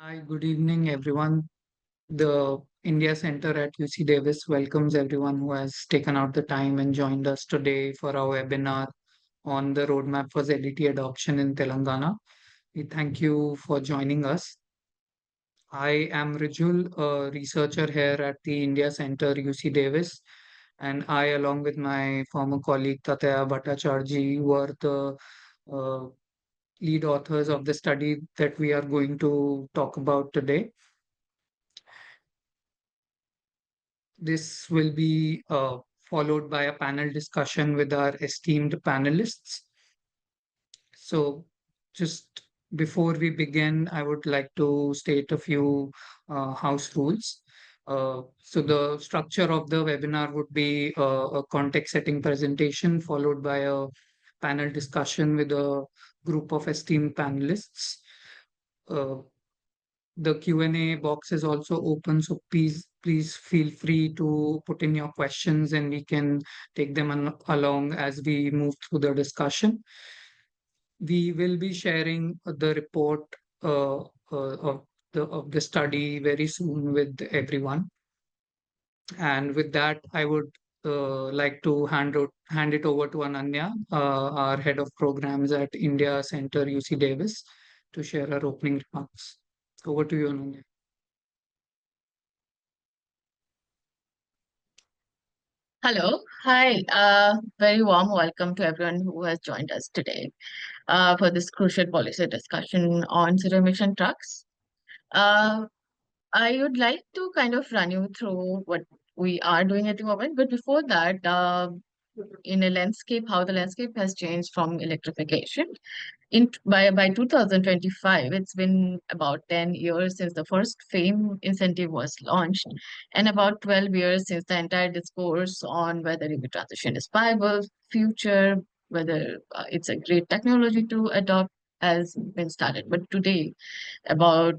Hi, good evening, everyone. The India Center at UC Davis welcomes everyone who has taken out the time and joined us today for our webinar on the roadmap for ZET adoption in Telangana. We thank you for joining us. I am Rijhul, a researcher here at the India Center, UC Davis, and I, along with my former colleague Tataya Bhattacharjee, were the uh, lead authors of the study that we are going to talk about today. This will be followed by a panel discussion with our esteemed panelists. So, just before we begin, I would like to state a few house rules. So, the structure of the webinar would be a context setting presentation followed by a panel discussion with a group of esteemed panelists. Uh, the Q&A box is also open, so please feel free to put in your questions and we can take them along as we move through the discussion. We will be sharing the report of the study very soon with everyone. And with that, I would like to hand it over to Ananya, our head of programs at India Center UC Davis, to share her opening remarks. Over to you, Ananya. Hello. Hi. Very warm welcome to everyone who has joined us today for this crucial policy discussion on zero-emission trucks. Uh, I would like to kind of run you through what we are doing at the moment, but before that, in a landscape, how the landscape has changed from electrification. By 2025, it's been about 10 years since the first FAME incentive was launched, and about 12 years since the entire discourse on whether EV transition is viable, future, whether it's a great technology to adopt has been started. But today, about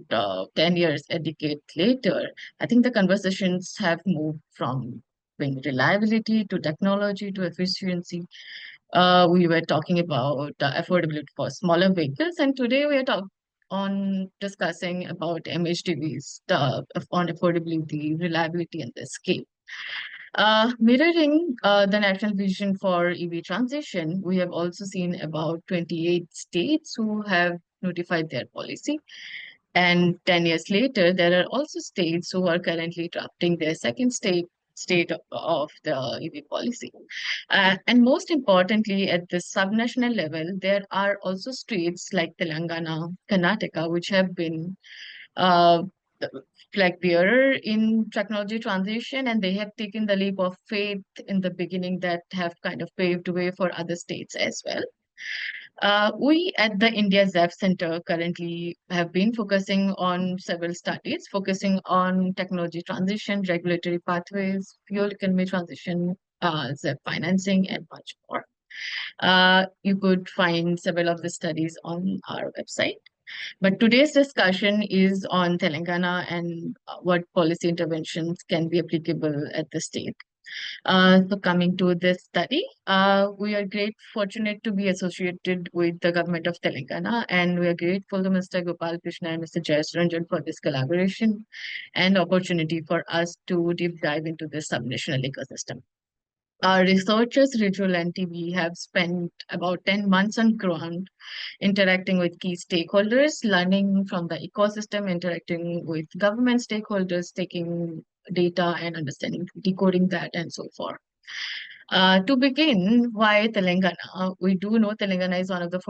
10 years, a decade later, I think the conversations have moved from being reliability to technology to efficiency. We were talking about affordability for smaller vehicles, and today we are on discussing about MHDVs, on affordability, reliability, and the scale. Mirroring the national vision for EV transition, we have also seen about 28 states who have notified their policy. And 10 years later, there are also states who are currently drafting their second state of the EV policy. And most importantly, at the subnational level, there are also states like Telangana, Karnataka, which have been uh, flag bearer in technology transition, and they have taken the leap of faith in the beginning that have kind of paved way for other states as well. We at the India ZEV Centre currently have been focusing on several studies, focusing on technology transition, regulatory pathways, fuel economy transition, ZEV financing, and much more. You could find several of the studies on our website. But today's discussion is on Telangana and what policy interventions can be applicable at the state. So coming to this study, we are great fortunate to be associated with the government of Telangana, and we are grateful to Mr. Gopalakrishnan and Mr. Jayaranjan for this collaboration and opportunity for us to deep dive into this subnational ecosystem. Our researchers, Rijhul and TV, have spent about 10 months on ground interacting with key stakeholders, learning from the ecosystem, interacting with government stakeholders, taking data and understanding, decoding that, and so forth. To begin, why Telangana? We do know Telangana is one of the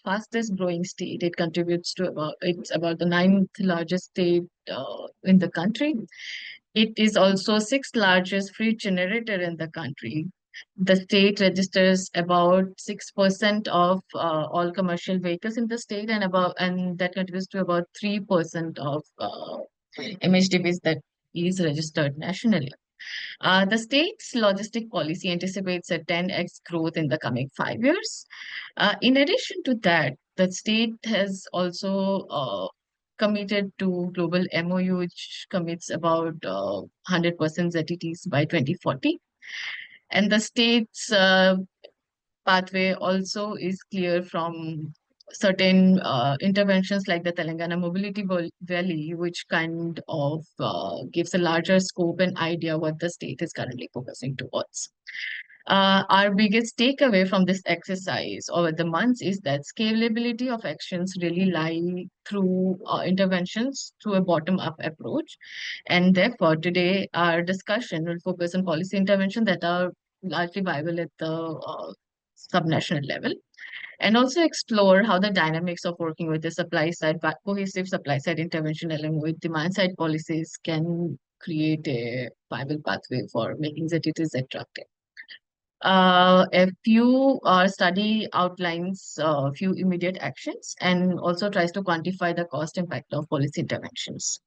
fastest growing state. It contributes to it's about the ninth largest state in the country. It is also sixth largest fleet generator in the country. The state registers about 6% of all commercial vehicles in the state, and that contributes to about 3% of MHDVs that is registered nationally. The state's logistic policy anticipates a 10x growth in the coming 5 years. In addition to that, the state has also committed to global MOU, which commits about 100% ZTTs by 2040. And the state's pathway also is clear from certain interventions like the Telangana Mobility Valley, which kind of gives a larger scope and idea what the state is currently focusing towards. Our biggest takeaway from this exercise over the months is that scalability of actions really lie through interventions through a bottom-up approach. And therefore, today our discussion will focus on policy intervention that are largely viable at the subnational level, and also explore how the dynamics of working with the supply side, cohesive supply side intervention along with demand side policies can create a viable pathway for making ZTTs attractive. A few study outlines a few immediate actions and also tries to quantify the cost impact of policy interventions.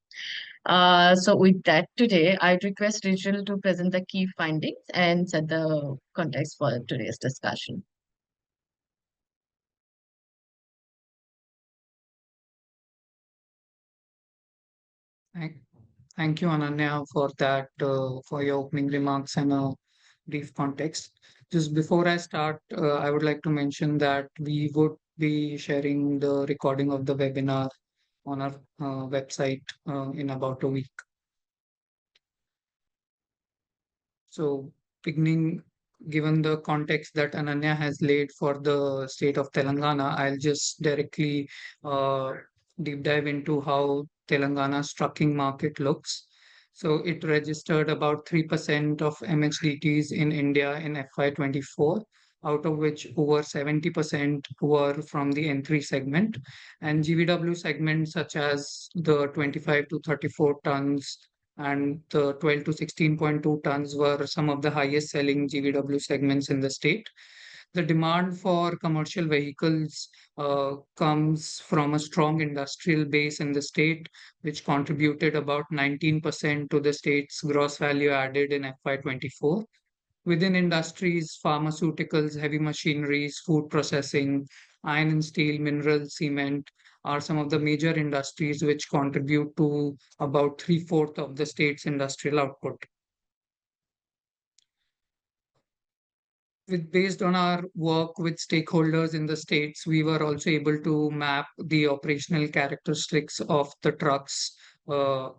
So with that today, I'd request Rijhul to present the key findings and set the context for today's discussion. Thank, thank you, Ananya, for that, for your opening remarks and a brief context. Just before I start, I would like to mention that we would be sharing the recording of the webinar on our website in about a week. So, beginning, given the context that Ananya has laid for the state of Telangana, I'll just directly uh, deep dive into how Telangana's trucking market looks. So, it registered about 3% of MHDTs in India in FY24, out of which over 70% were from the N3 segment, and GVW segments such as the 25 to 34 tons and the 12 to 16.2 tons were some of the highest selling GVW segments in the state. The demand for commercial vehicles comes from a strong industrial base in the state, which contributed about 19% to the state's gross value added in FY24. Within industries, pharmaceuticals, heavy machineries, food processing, iron and steel, minerals, cement are some of the major industries which contribute to about three-fourths of the state's industrial output. Based on our work with stakeholders in the states, we were also able to map the operational characteristics of the trucks uh,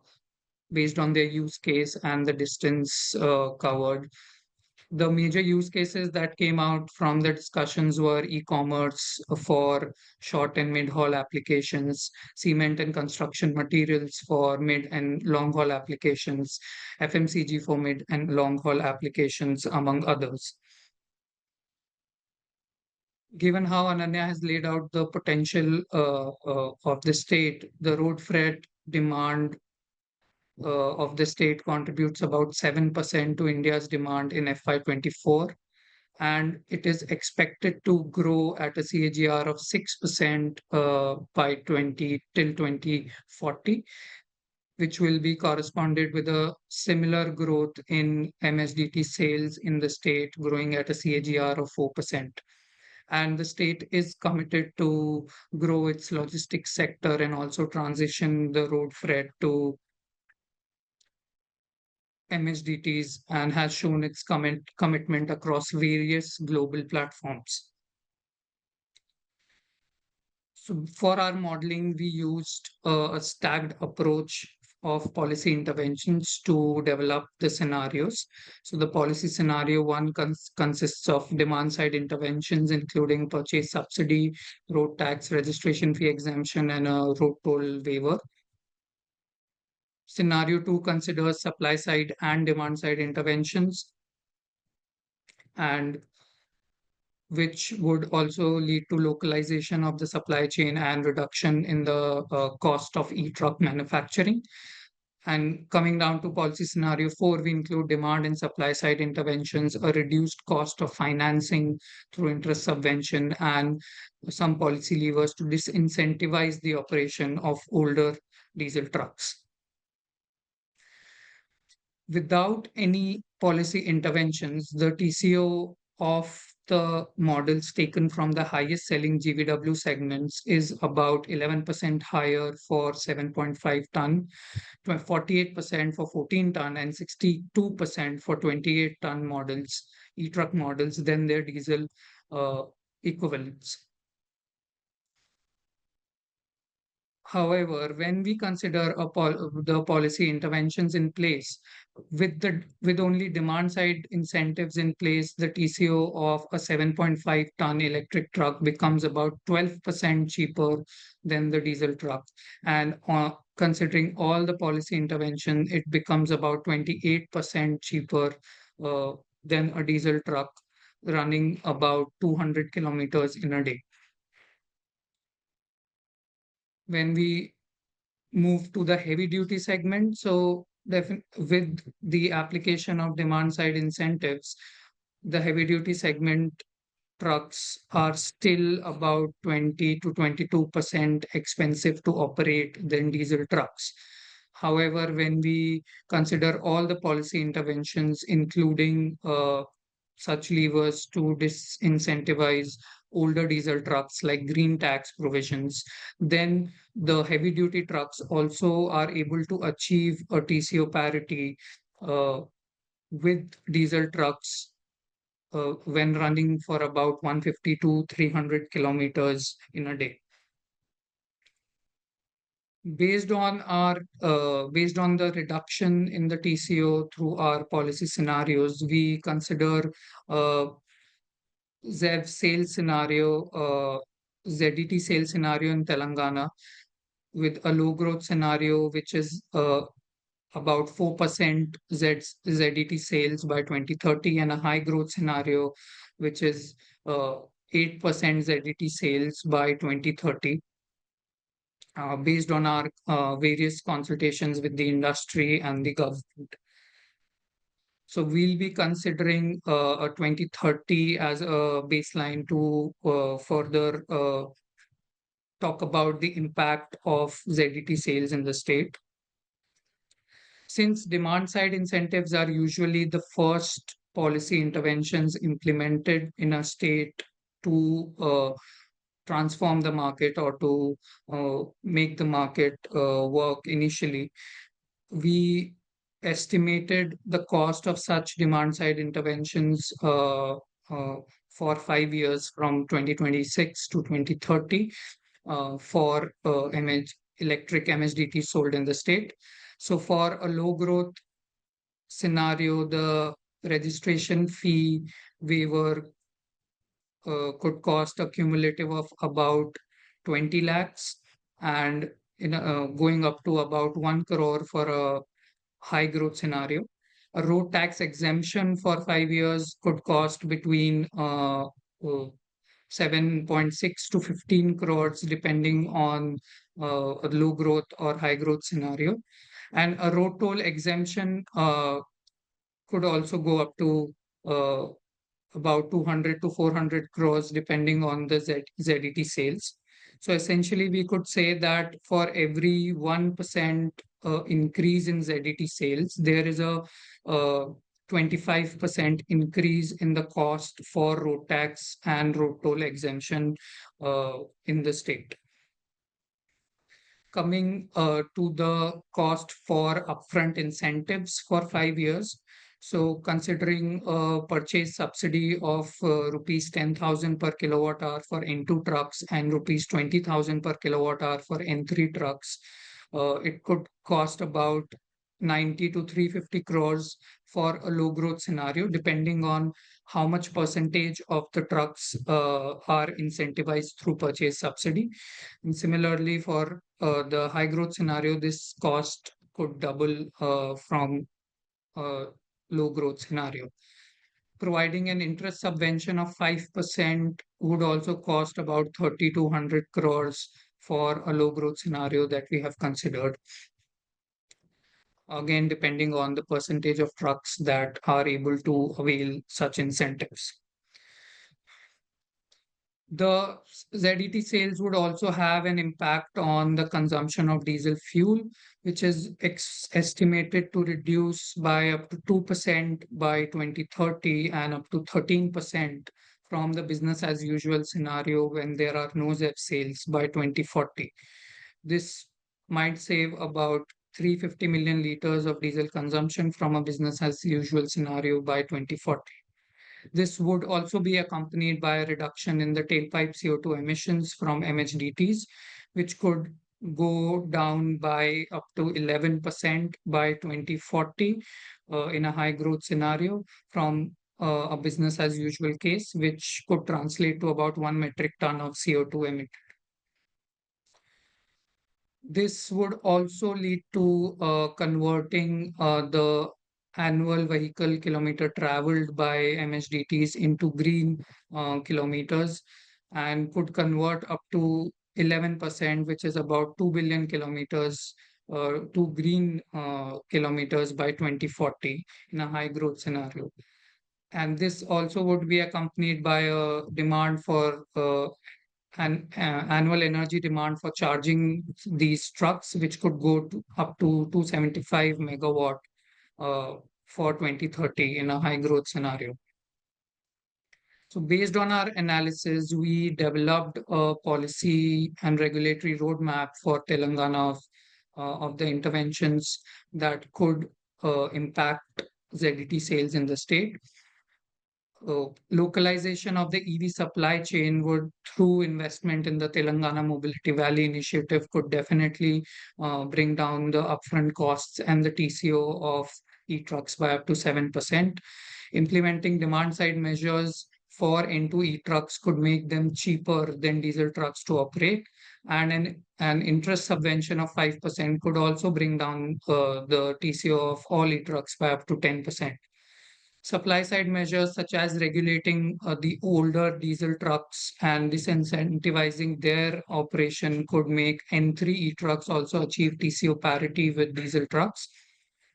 based on their use case and the distance covered. The major use cases that came out from the discussions were e-commerce for short and mid-haul applications, cement and construction materials for mid and long-haul applications, FMCG for mid and long-haul applications, among others. Given how Ananya has laid out the potential of the state, the road freight demand of the state contributes about 7% to India's demand in FY24, and it is expected to grow at a CAGR of 6% by 2040, which will be corresponded with a similar growth in MSDT sales in the state, growing at a CAGR of 4%. And the state is committed to grow its logistics sector and also transition the road freight to MSDTs and has shown its commitment across various global platforms. So for our modeling, we used a stacked approach of policy interventions to develop the scenarios. So the policy scenario one consists of demand side interventions, including purchase subsidy, road tax, registration fee exemption, and a road toll waiver. Scenario two considers supply side and demand side interventions, and which would also lead to localization of the supply chain and reduction in the cost of e-truck manufacturing. And coming down to policy scenario four, we include demand and supply side interventions, a reduced cost of financing through interest subvention, and some policy levers to disincentivize the operation of older diesel trucks. Without any policy interventions, the TCO of the models taken from the highest selling GVW segments is about 11% higher for 7.5 ton, 48% for 14 ton, and 62% for 28 ton models, e-truck models, than their diesel equivalents. However, when we consider the policy interventions in place, with only demand side incentives in place, the TCO of a 7.5 ton electric truck becomes about 12% cheaper than the diesel truck. And considering all the policy intervention, it becomes about 28% cheaper uh, than a diesel truck running about 200 kilometers in a day. When we move to the heavy duty segment. So, with the application of demand side incentives, the heavy duty segment trucks are still about 20 to 22% expensive to operate than diesel trucks. However, when we consider all the policy interventions, including such levers to disincentivize older diesel trucks like green tax provisions, then the heavy duty trucks also are able to achieve a TCO parity uh, with diesel trucks when running for about 150 to 300 kilometers in a day. Based on the reduction in the TCO through our policy scenarios, we consider uh, ZEV sales scenario, ZET sales scenario in Telangana with a low growth scenario, which is about 4% ZET sales by 2030, and a high growth scenario, which is 8% ZET sales by 2030, based on our various consultations with the industry and the government. So we'll be considering a 2030 as a baseline to further talk about the impact of ZET sales in the state. Since demand side incentives are usually the first policy interventions implemented in a state to transform the market or to make the market work initially, we estimated the cost of such demand side interventions for 5 years from 2026 to 2030 for electric MSDT sold in the state. So for a low growth scenario, the registration fee waiver could cost a cumulative of about 20 lakhs, and going up to about 1 crore for a high growth scenario. A road tax exemption for 5 years could cost between 7.6 to 15 crores, depending on a low growth or high growth scenario. And a road toll exemption could also go up to uh, about 200 to 400 crores, depending on the ZET sales. So essentially, we could say that for every 1% increase in ZET sales, there is a 25% increase in the cost for road tax and road toll exemption in the state. Coming to the cost for upfront incentives for 5 years. So considering a purchase subsidy of rupees 10,000 per kilowatt hour for N2 trucks and rupees 20,000 per kilowatt hour for N3 trucks, it could cost about 90 to 350 crores for a low growth scenario, depending on how much percentage of the trucks are incentivized through purchase subsidy. And similarly, for the high growth scenario, this cost could double from low growth scenario. Providing an interest subvention of 5% would also cost about 30 to 100 crores for a low growth scenario that we have considered. Again, depending on the percentage of trucks that are able to avail such incentives. The ZET sales would also have an impact on the consumption of diesel fuel, which is estimated to reduce by up to 2% by 2030 and up to 13% from the business as usual scenario when there are no ZEV sales by 2040. This might save about 350 million liters of diesel consumption from a business as usual scenario by 2040. This would also be accompanied by a reduction in the tailpipe CO2 emissions from MHDTs, which could go down by up to 11% by 2040 in a high growth scenario from a business as usual case, which could translate to about 1 metric ton of CO2 emitted. This would also lead to converting the annual vehicle kilometer traveled by MHDTs into green kilometers, and could convert up to 11%, which is about 2 billion kilometers to green kilometers by 2040 in a high growth scenario. And this also would be accompanied by a demand for annual energy demand for charging these trucks, which could go up to 275 megawatt uh, for 2030 in a high growth scenario. So based on our analysis, we developed a policy and regulatory roadmap for Telangana of the interventions that could impact ZET sales in the state. Localization of the EV supply chain would, through investment in the Telangana Mobility Valley initiative, could definitely bring down the upfront costs and the TCO of e-trucks by up to 7%. Implementing demand side measures for N2 e-trucks could make them cheaper than diesel trucks to operate. And an interest subvention of 5% could also bring down the TCO of all e-trucks by up to 10%. Supply side measures such as regulating the older diesel trucks and disincentivizing their operation could make N3 e-trucks also achieve TCO parity with diesel trucks.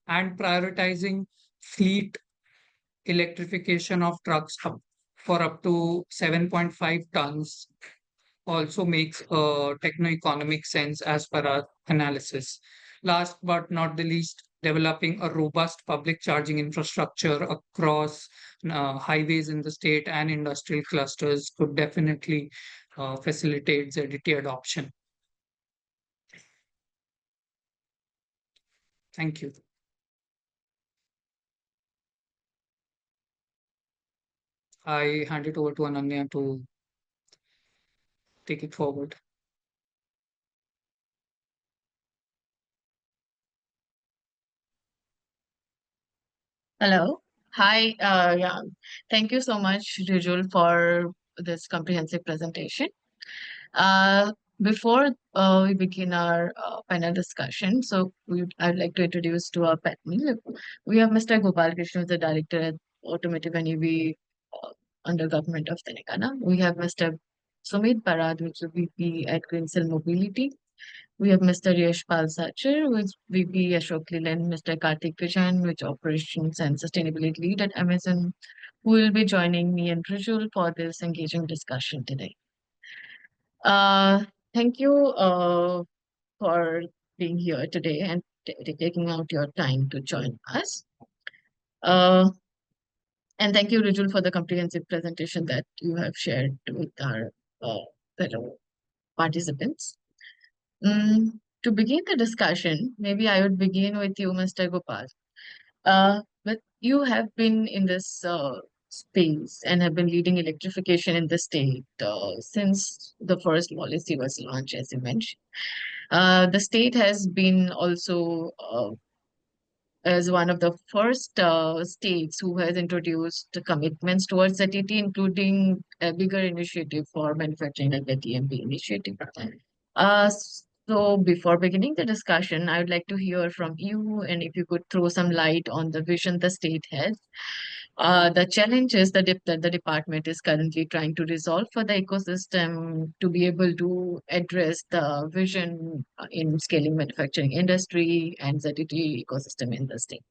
And prioritizing fleet electrification of trucks for up to 7.5 tons also makes techno-economic sense as per our analysis. Last but not the least, developing a robust public charging infrastructure across highways in the state and industrial clusters could definitely facilitate ZET adoption. Thank you. I hand it over to Ananya to take it forward. Hello. Hi. Yeah. Thank you so much, Rijhul, for this comprehensive presentation. Uh, before we begin our panel discussion, I'd like to introduce to our panel. We have Mr. Gopalakrishnan, the director at Automotive and EV under Government of Telangana. We have Mr. Sumit Barat, which is VP at Green Cell Mobility. We have Mr. Yash Pal Sachar, who is VP Ashok Leland, Mr. Karthik Vijayan, which Operations and Sustainability Lead at Amazon, who will be joining me and Rijhul for this engaging discussion today. Thank you for being here today and taking out your time to join us. And thank you, Rijhul, for the comprehensive presentation that you have shared with our fellow participants. To begin the discussion, maybe I would begin with you, Mr. Gopal. But you have been in this space and have been leading electrification in the state since the first policy was launched, as you mentioned. The state has been also as one of the first states who has introduced commitments towards ZET, including a bigger initiative for manufacturing like the TMP initiative. Uh, so before beginning the discussion, I would like to hear from you, and if you could throw some light on the vision the state has, the challenges that the department is currently trying to resolve for the ecosystem to be able to address the vision in scaling manufacturing industry and ZET ecosystem in the state.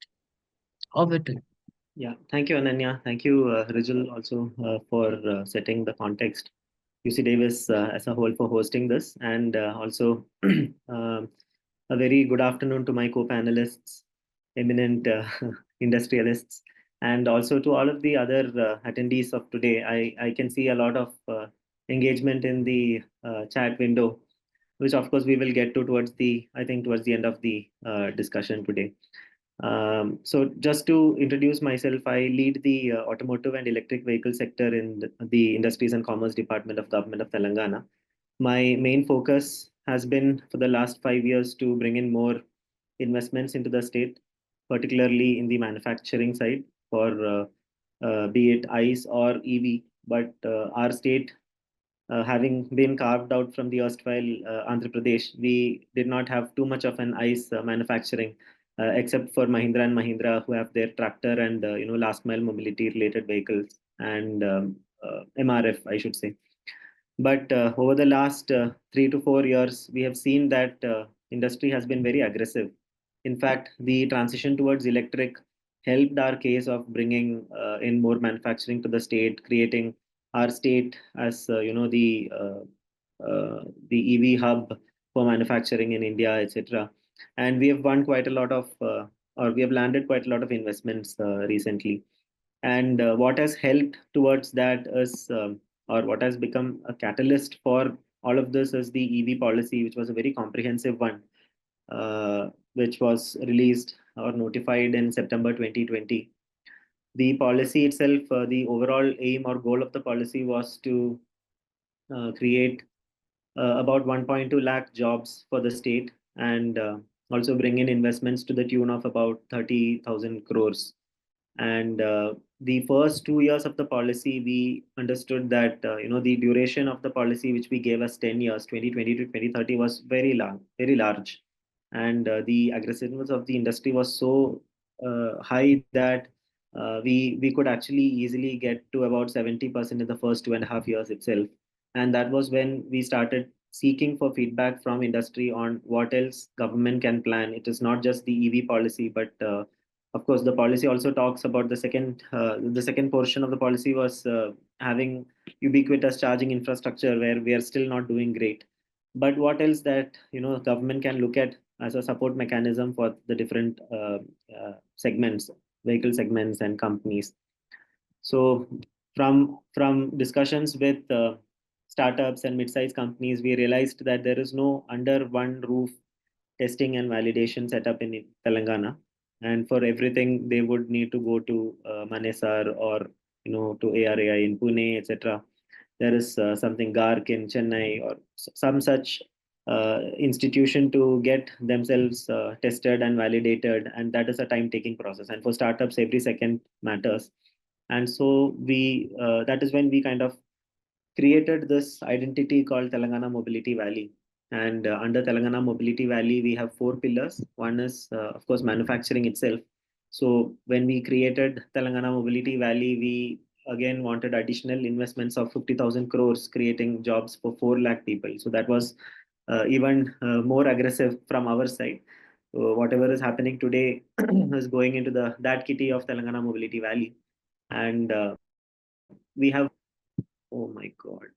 Over to you. Yeah, thank you, Ananya. Thank you, Rijhul, also for setting the context. UC Davis as a whole for hosting this, and also a very good afternoon to my co-panelists, eminent industrialists, and also to all of the other attendees of today. I can see a lot of engagement in the chat window, which of course we will get to towards the end of the discussion today. So just to introduce myself, I lead the automotive and electric vehicle sector in the Industries and Commerce Department of Government of Telangana. My main focus has been for the last 5 years to bring in more investments into the state, particularly in the manufacturing side for be it ICE or EV. But our state, having been carved out from the erstwhile Andhra Pradesh, we did not have too much of an ICE manufacturing, except for Mahindra and Mahindra, who have their tractor and last mile mobility related vehicles and MRF, I should say. But over the last 3 to 4 years, we have seen that industry has been very aggressive. In fact, the transition towards electric helped our case of bringing in more manufacturing to the state, creating our state as the EV hub for manufacturing in India, etc. And we have won quite a lot of, or we have landed quite a lot of investments recently. And what has helped towards that is, or what has become a catalyst for all of this is the EV policy, which was a very comprehensive one, which was released or notified in September 2020. The policy itself, the overall aim or goal of the policy was to create about 1.2 lakh jobs for the state and also bring in investments to the tune of about 30,000 crores. And the first 2 years of the policy, we understood that the duration of the policy, which we gave as 10 years, 2020 to 2030, was very long, very large, and the aggressiveness of the industry was so high that we could actually easily get to about 70% in the first 2.5 years itself. And that was when we started seeking for feedback from industry on what else government can plan. It is not just the EV policy, but of course, the policy also talks about the second portion of the policy was having ubiquitous charging infrastructure, where we are still not doing great. But what else that government can look at as a support mechanism for the different segments, vehicle segments and companies. So from discussions with startups and mid-sized companies, we realized that there is no under one roof testing and validation setup in Telangana. And for everything, they would need to go to Manesar or to ARAI in Pune, etc. There is something GARC in Chennai or some such institution to get themselves tested and validated, and that is a time-taking process. And for startups, every second matters. And so we that is when we kind of created this identity called Telangana Mobility Valley. And under Telangana Mobility Valley, we have 4 pillars. One is, of course, manufacturing itself. So when we created Telangana Mobility Valley, we again wanted additional investments of 50,000 crores, creating jobs for 4 lakh people. So that was even more aggressive from our side. So whatever is happening today is going into that kitty of Telangana Mobility Valley. And we have, oh my God.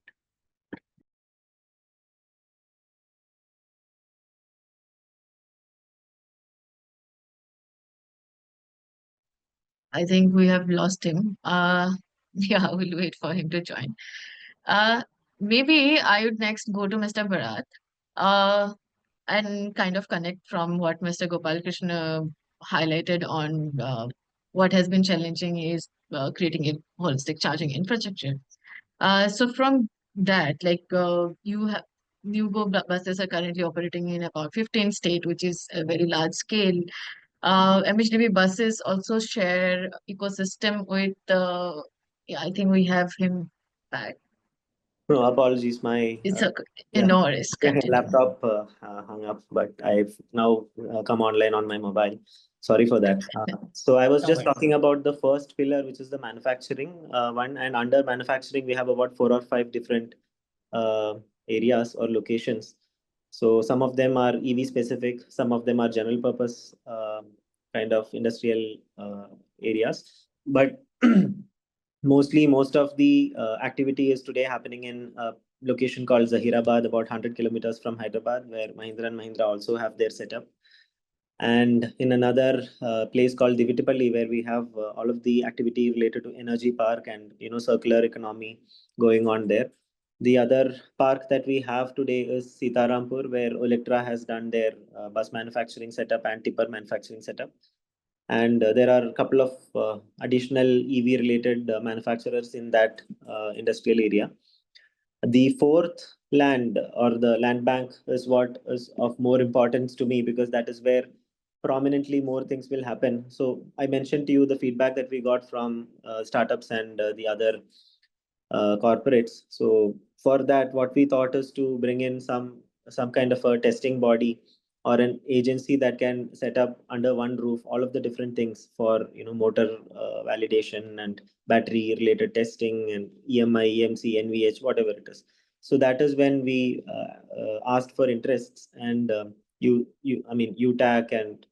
I think we have lost him. Yeah, we'll wait for him to join. Maybe I would next go to Mr. Barat, and kind of connect from what Mr. Gopalakrishna highlighted on what has been challenging is creating a holistic charging infrastructure. So from that, like you have buses are currently operating in about 15 states, which is a very large scale. MHDB buses also share ecosystem with yeah, I think we have him back. No, apologies. My It's a yeah, no worries, continue. laptop hung up, but I've now come online on my mobile. Sorry for that. So I was No just worries. talking about the first pillar, which is the manufacturing one. And under manufacturing, we have about 4 or 5 different uh, areas or locations. So some of them are EV specific, some of them are general purpose kind of industrial areas. But mostly, most of the activity is today happening in a location called Zahirabad, about 100 kilometers from Hyderabad, where Mahindra and Mahindra also have their setup. And in another place called Divitipalli, where we have all of the activity related to energy park and circular economy going on there. The other park that we have today is Sitarampur, where Olectra has done their bus manufacturing setup and tipper manufacturing setup. And there are a couple of additional EV related manufacturers in that industrial area. The fourth land or the land bank is what is of more importance to me, because that is where prominently more things will happen. So I mentioned to you the feedback that we got from startups and the other corporates. So for that, what we thought is to bring in some kind of a testing body or an agency that can set up under one roof all of the different things for motor validation and battery related testing and EMI, EMC, NVH, whatever it is. So that is when we asked for interests, and UTAC and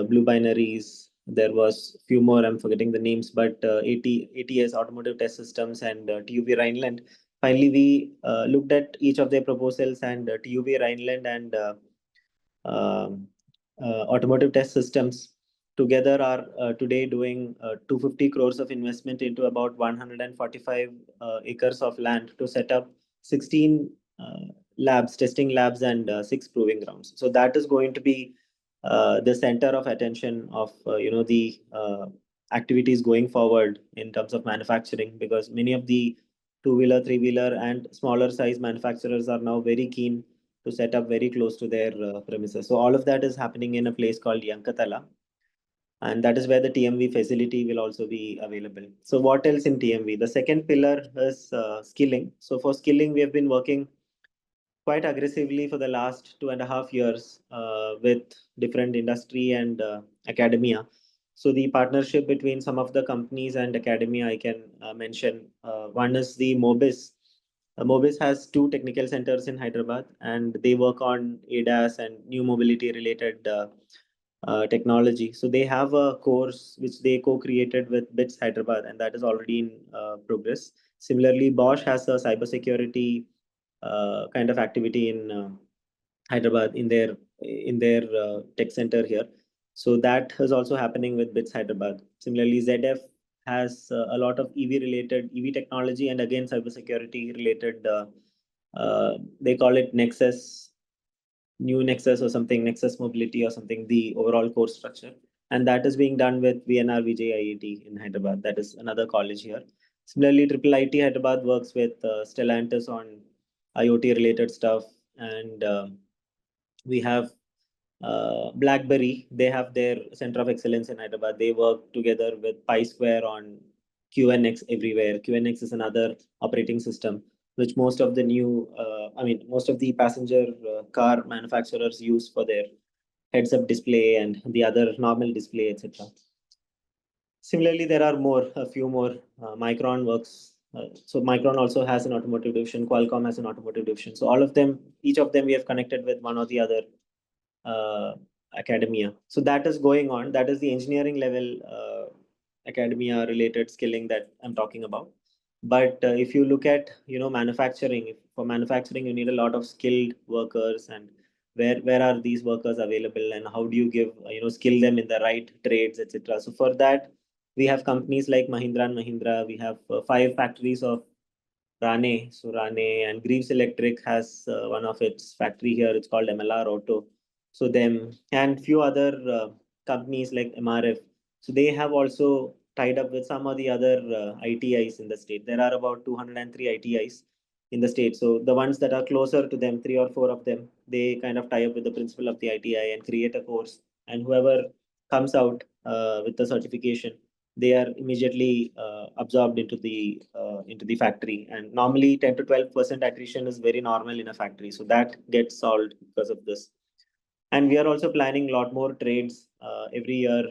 Blue Binaries. There was few more. I'm forgetting the names, but ATS Automotive Test Systems and TUV Rhineland. Finally, we looked at each of their proposals, and TUV Rhineland and um, Automotive Test Systems together are today doing 250 crores of investment into about 145 acres of land to set up 16 labs, testing labs, and 6 proving grounds. So that is going to be the center of attention of the activities going forward in terms of manufacturing, because many of the two-wheeler, three-wheeler, and smaller size manufacturers are now very keen to set up very close to their premises. So all of that is happening in a place called Yankatala, and that is where the TMV facility will also be available. So what else in TMV? The second pillar is skilling. So for skilling, we have been working quite aggressively for the last 2.5 years with different industry and academia. So the partnership between some of the companies and academia, I can mention. One is the Mobis. Mobis has two technical centers in Hyderabad, and they work on ADAS and new mobility related technology. So they have a course which they co-created with BITS Hyderabad, and that is already in progress. Similarly, Bosch has a cybersecurity kind of activity in Hyderabad in their tech center here. So that is also happening with BITS Hyderabad. Similarly, ZF has a lot of EV related EV technology, and again cybersecurity related. They call it Nexus, new Nexus or something, Nexus Mobility or something. The overall course structure, and that is being done with VNR Vijay IIT in Hyderabad. That is another college here. Similarly, Triple IT Hyderabad works with Stellantis on IoT related stuff, and we have BlackBerry. They have their center of excellence in Hyderabad. They work together with Pi Square on QNX everywhere. QNX is another operating system which most of the most of the passenger car manufacturers use for their heads-up display and the other normal display, etc. Similarly, there are a few more. Micron works. So Micron also has an automotive division. Qualcomm has an automotive division. So all of them, each of them, we have connected with one or the other uh, academia. So that is going on. That is the engineering level academia related skilling that I'm talking about. But if you look at manufacturing, for manufacturing you need a lot of skilled workers, and where are these workers available, and how do you give skill them in the right trades, etc. So for that we have companies like Mahindra and Mahindra. We have 5 factories of Rane. So Rane and Greaves Electric has one of its factory here. It's called MLR Auto. So them and few other companies like MRF. So they have also tied up with some of the other ITIs in the state. There are about 203 ITIs in the state. So the ones that are closer to them, 3 or 4 of them, they kind of tie up with the principal of the ITI and create a course. And whoever comes out with the certification, they are immediately absorbed into the factory. And normally 10 to 12% attrition is very normal in a factory, so that gets solved because of this. And we are also planning a lot more trades every year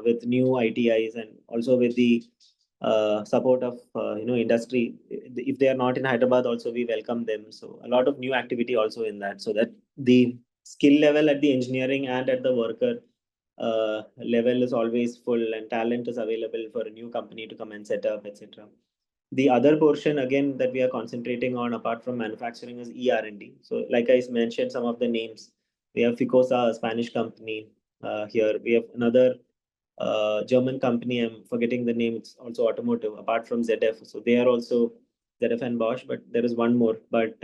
with new ITIs, and also with the support of industry. If they are not in Hyderabad, also we welcome them. So a lot of new activity also in that, so that the skill level at the engineering and at the worker level is always full, and talent is available for a new company to come and set up, etc. The other portion again that we are concentrating on apart from manufacturing is ER&D. So like I mentioned some of the names, we have Ficosa, a Spanish company here. We have another German company, I'm forgetting the name, it's also automotive apart from ZF. So they are also ZF and Bosch, but there is one more. But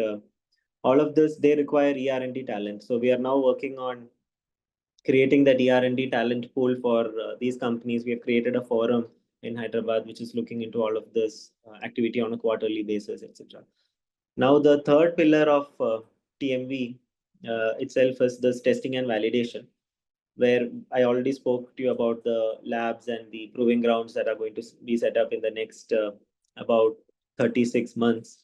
all of this, they require ER&D talent. So we are now working on creating that ER&D talent pool for these companies. We have created a forum in Hyderabad which is looking into all of this activity on a quarterly basis, etc. Now, the third pillar of TMV itself is this testing and validation, where I already spoke to you about the labs and the proving grounds that are going to be set up in the next about 36 months,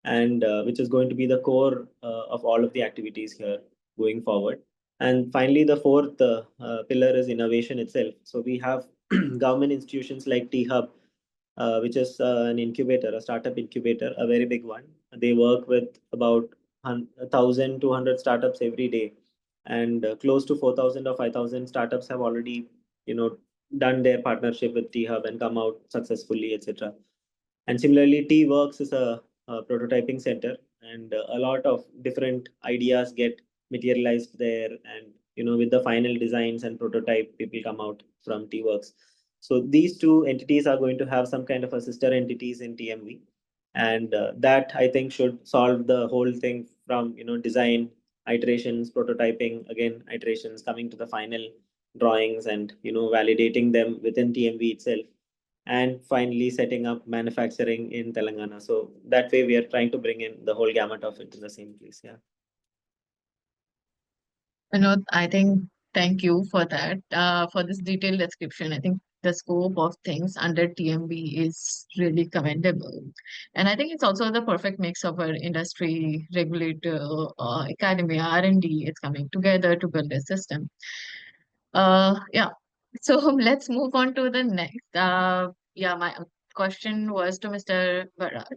and which is going to be the core of all of the activities here going forward. And finally, the fourth pillar is innovation itself. So we have government institutions like T-Hub, which is an incubator, a startup incubator, a very big one. They work with about 1,200 startups every day, and close to 4,000 or 5,000 startups have already, done their partnership with T-Hub and come out successfully, etc. And similarly, T-Works is a prototyping center, and a lot of different ideas get materialized there. And with the final designs and prototype, people come out from T-Works. So these two entities are going to have some kind of a sister entities in TMV, and that I think should solve the whole thing from design, iterations, prototyping, again iterations, coming to the final drawings, and validating them within TMV itself, and finally setting up manufacturing in Telangana. So that way we are trying to bring in the whole gamut of it in the same place. Yeah. I think thank you for that, for this detailed description. I think the scope of things under TMB is really commendable. And I think it's also the perfect mix of our industry, regulator, academia, R&D. It's coming together to build a system. Yeah. So let's move on to the next. Yeah, my question was to Mr. Barat.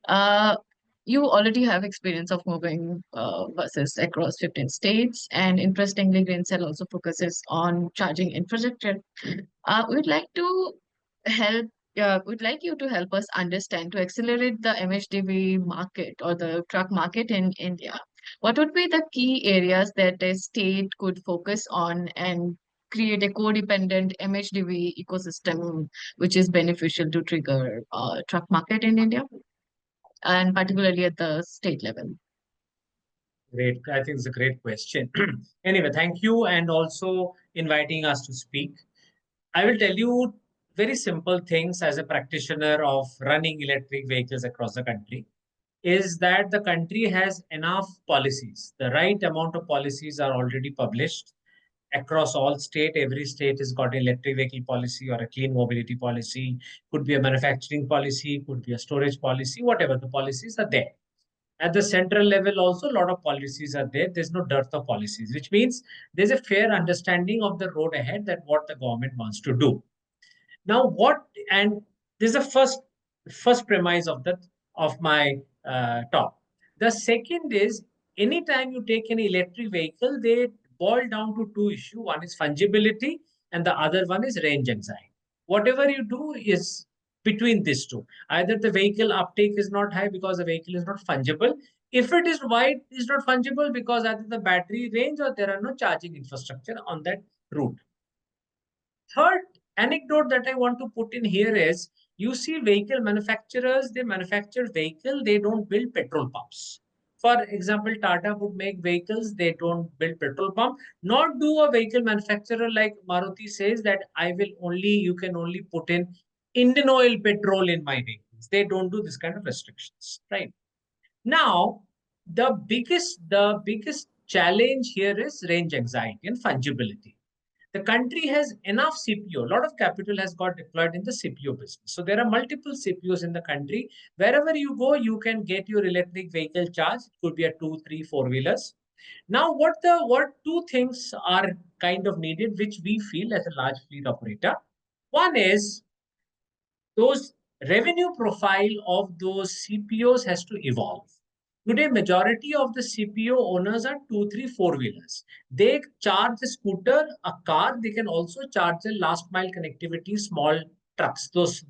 Uh, you already have experience of moving buses across 15 states, and interestingly, Green Cell also focuses on charging infrastructure. We'd like to help. We'd like you to help us understand to accelerate the MHDV market or the truck market in India. What would be the key areas that a state could focus on and create a codependent MHDV ecosystem, which is beneficial to trigger truck market in India, and particularly at the state level? Great. I think it's a great question. Anyway, thank you and also inviting us to speak. I will tell you very simple things as a practitioner of running electric vehicles across the country is that the country has enough policies. The right amount of policies are already published across all state. Every state has got an electric vehicle policy or a clean mobility policy, could be a manufacturing policy, could be a storage policy, whatever the policies are there. At the central level also, a lot of policies are there. There's no dearth of policies, which means there's a fair understanding of the road ahead that what the government wants to do. Now, and this is the first premise of my talk. The second is, anytime you take an electric vehicle, they boil down to two issues. One is fungibility, and the other one is range anxiety. Whatever you do is between these two. Either the vehicle uptake is not high because the vehicle is not fungible. If it is wide, it's not fungible because either the battery range or there are no charging infrastructure on that route. Third anecdote that I want to put in here is, you see vehicle manufacturers, they manufacture vehicle, they don't build petrol pumps. For example, Tata would make vehicles, they don't build petrol pump. Not do a vehicle manufacturer like Maruti says that you can only put in Indian oil petrol in my vehicles. They don't do this kind of restrictions, right? Now, the biggest challenge here is range anxiety and fungibility. The country has enough CPU. A lot of capital has got deployed in the CPU business. So there are multiple CPUs in the country. Wherever you go, you can get your electric vehicle charged. It could be a 2, 3, 4-wheelers. Now, what two things are kind of needed, which we feel as a large fleet operator? One is those revenue profile of those CPOs has to evolve. Today, majority of the CPO owners are 2, 3, 4-wheelers. They charge a scooter, a car. They can also charge a last mile connectivity, small trucks, those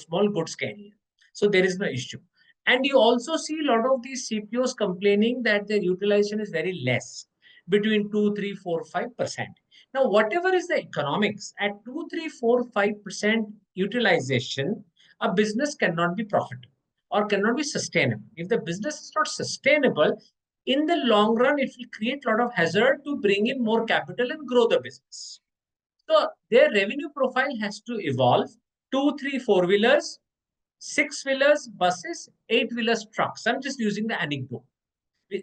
small goods carrier. So there is no issue. And you also see a lot of these CPOs complaining that their utilization is very less, between 2, 3, 4, 5%. Now, whatever is the economics, at 2, 3, 4, 5% utilization, a business cannot be profitable or cannot be sustainable. If the business is not sustainable, in the long run, it will create a lot of hazard to bring in more capital and grow the business. So their revenue profile has to evolve. 2, 3, 4-wheelers, 6-wheelers buses, 8-wheelers trucks. I'm just using the anecdote.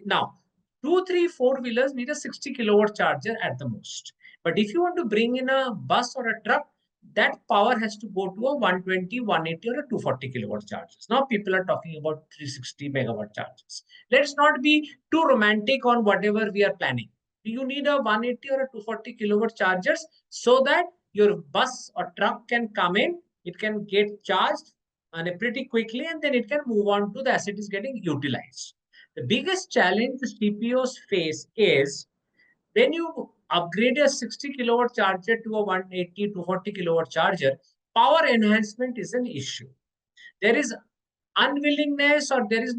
Now, 2, 3, 4-wheelers need a 60 kilowatt charger at the most. But if you want to bring in a bus or a truck, that power has to go to a 120, 180 or a 240 kilowatt chargers. Now people are talking about 360 megawatt chargers. Let's not be too romantic on whatever we are planning. You need a 180 or a 240 kilowatt chargers so that your bus or truck can come in, it can get charged and pretty quickly, and then it can move on to the asset is getting utilized. The biggest challenge the CPOs face is when you upgrade a 60 kilowatt charger to a 180 to 40 kilowatt charger, power enhancement is an issue. There is unwillingness or there's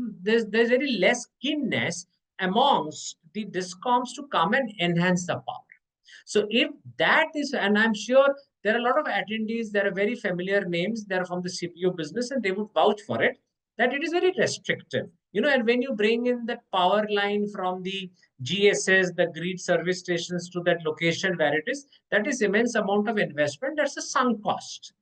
very less keenness amongst the discoms to come and enhance the power. So if that is, and I'm sure there are a lot of attendees, there are very familiar names, they're from the CPO business and they would vouch for it, that it is very restrictive. And when you bring in that power line from the GSS, the grid service stations to that location where it is, that is immense amount of investment. That's a sunk cost.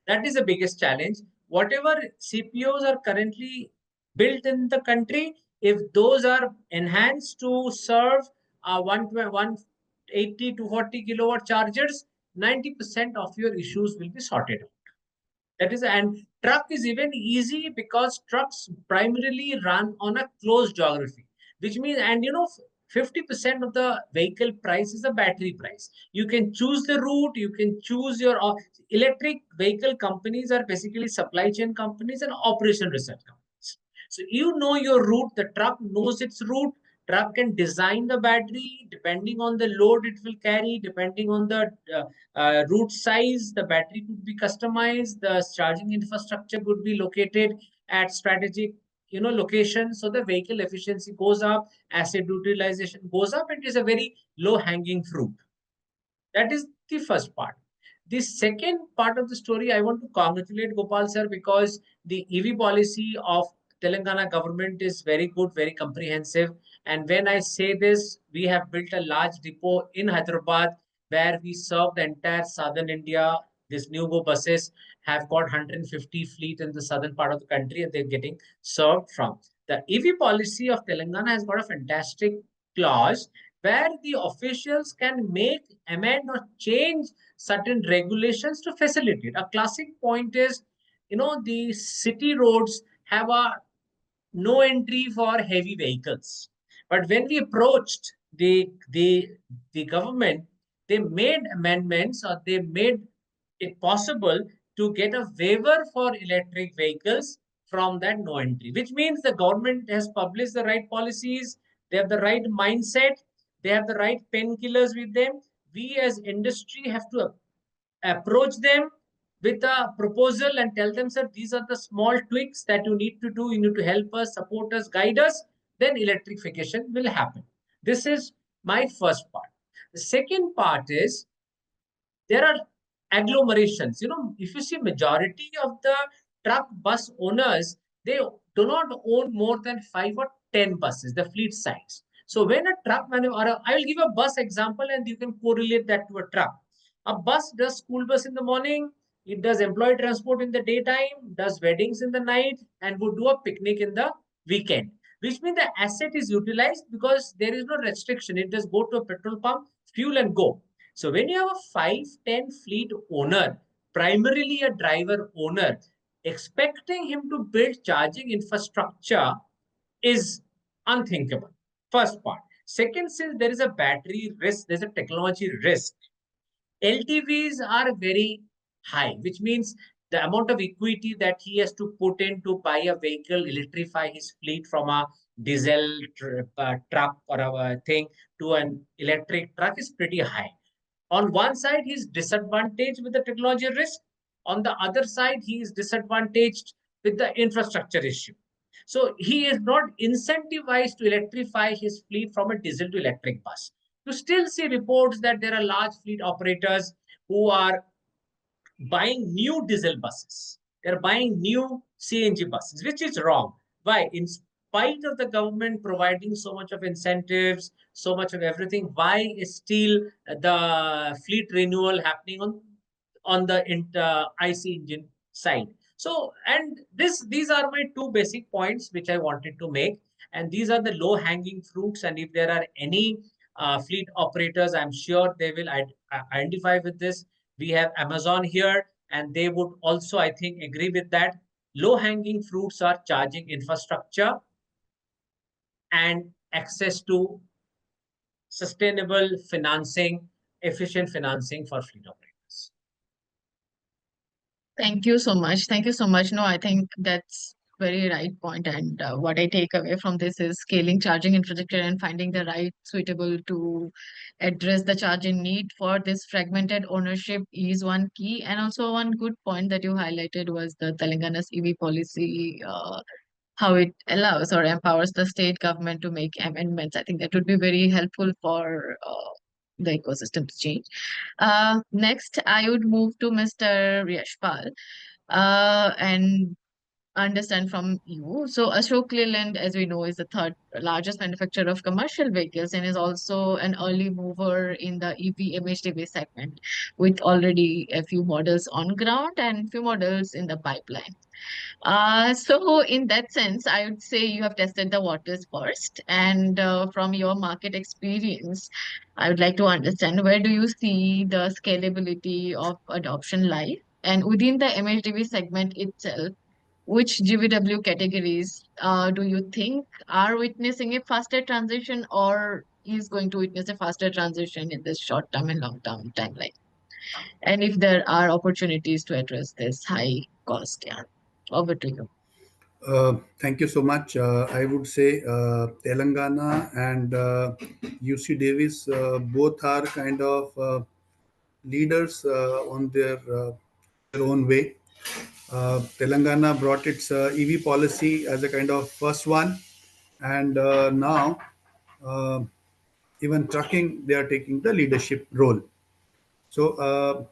That is the biggest challenge. Whatever CPOs are currently built in the country, if those are enhanced to serve 180 to 40 kilowatt chargers, 90% of your issues will be sorted out. That is, and truck is even easy because trucks primarily run on a closed geography, which means, and 50% of the vehicle price is the battery price. You can choose the route, you can choose your electric vehicle companies are basically supply chain companies and operation research companies. So you know your route, the truck knows its route. Truck can design the battery depending on the load it will carry, depending on the route size, the battery could be customized, the charging infrastructure could be located at strategic location, so the vehicle efficiency goes up, asset utilization goes up. It is a very low hanging fruit. That is the first part. The second part of the story, I want to congratulate Gopal sir, because the EV policy of Telangana government is very good, very comprehensive. And when I say this, we have built a large depot in Hyderabad where we serve the entire southern India. These new go buses have got 150 fleet in the southern part of the country and they're getting served from. The EV policy of Telangana has got a fantastic clause where the officials can make, amend or change certain regulations to facilitate. A classic point is, the city roads have a no entry for heavy vehicles. But when we approached the government, they made amendments or they made it possible to get a waiver for electric vehicles from that no entry, which means the government has published the right policies, they have the right mindset, they have the right painkillers with them. We as industry have to approach them with a proposal and tell them, sir, these are the small tweaks that you need to do. You need to help us, support us, guide us. Then electrification will happen. This is my first part. The second part is there are agglomerations. If you see majority of the truck bus owners, they do not own more than 5 or 10 buses, the fleet size. So when a truck manufacturer, I will give a bus example and you can correlate that to a truck. A bus does school bus in the morning, it does employee transport in the daytime, does weddings in the night, and would do a picnic in the weekend, which means the asset is utilized because there is no restriction. It does go to a petrol pump, fuel and go. So when you have a 5-10 fleet owner, primarily a driver owner, expecting him to build charging infrastructure is unthinkable. First part. Second, since there is a battery risk, there's a technology risk. LTVs are very high, which means the amount of equity that he has to put in to buy a vehicle, electrify his fleet from a diesel truck or a thing to an electric truck is pretty high. On one side, he's disadvantaged with the technology risk. On the other side, he is disadvantaged with the infrastructure issue. So he is not incentivized to electrify his fleet from a diesel to electric bus. You still see reports that there are large fleet operators who are buying new diesel buses. They're buying new CNG buses, which is wrong. Why? In spite of the government providing so much of incentives, so much of everything, why is still the fleet renewal happening on the IC engine side? So, and these are my two basic points which I wanted to make, and these are the low hanging fruits. And if there are any fleet operators, I'm sure they will identify with this. We have Amazon here, and they would also, I think, agree with that. Low hanging fruits are charging infrastructure and access to sustainable financing, efficient financing for fleet operators. Thank you so much. Thank you so much. No, I think that's very right point. And what I take away from this is scaling charging infrastructure and finding the right suitable to address the charging need for this fragmented ownership is one key. And also one good point that you highlighted was the Telangana's EV policy, how it allows or empowers the state government to make amendments. I think that would be very helpful for the ecosystem to change. Next, I would move to Mr. Yash Pal and understand from you. So Ashok Leyland, as we know, is the third largest manufacturer of commercial vehicles and is also an early mover in the EV MHDV segment, with already a few models on ground and few models in the pipeline. So in that sense, I would say you have tested the waters first, and from your market experience, I would like to understand where do you see the scalability of adoption lie, and within the MHDV segment itself, which GVW categories do you think are witnessing a faster transition or is going to witness a faster transition in this short term and long term timeline? And if there are opportunities to address this high cost, yeah, over to you. Thank you so much. I would say Telangana and UC Davis both are kind of leaders on their own way. Telangana brought its EV policy as a kind of first one, and now uh, even trucking they are taking the leadership role. So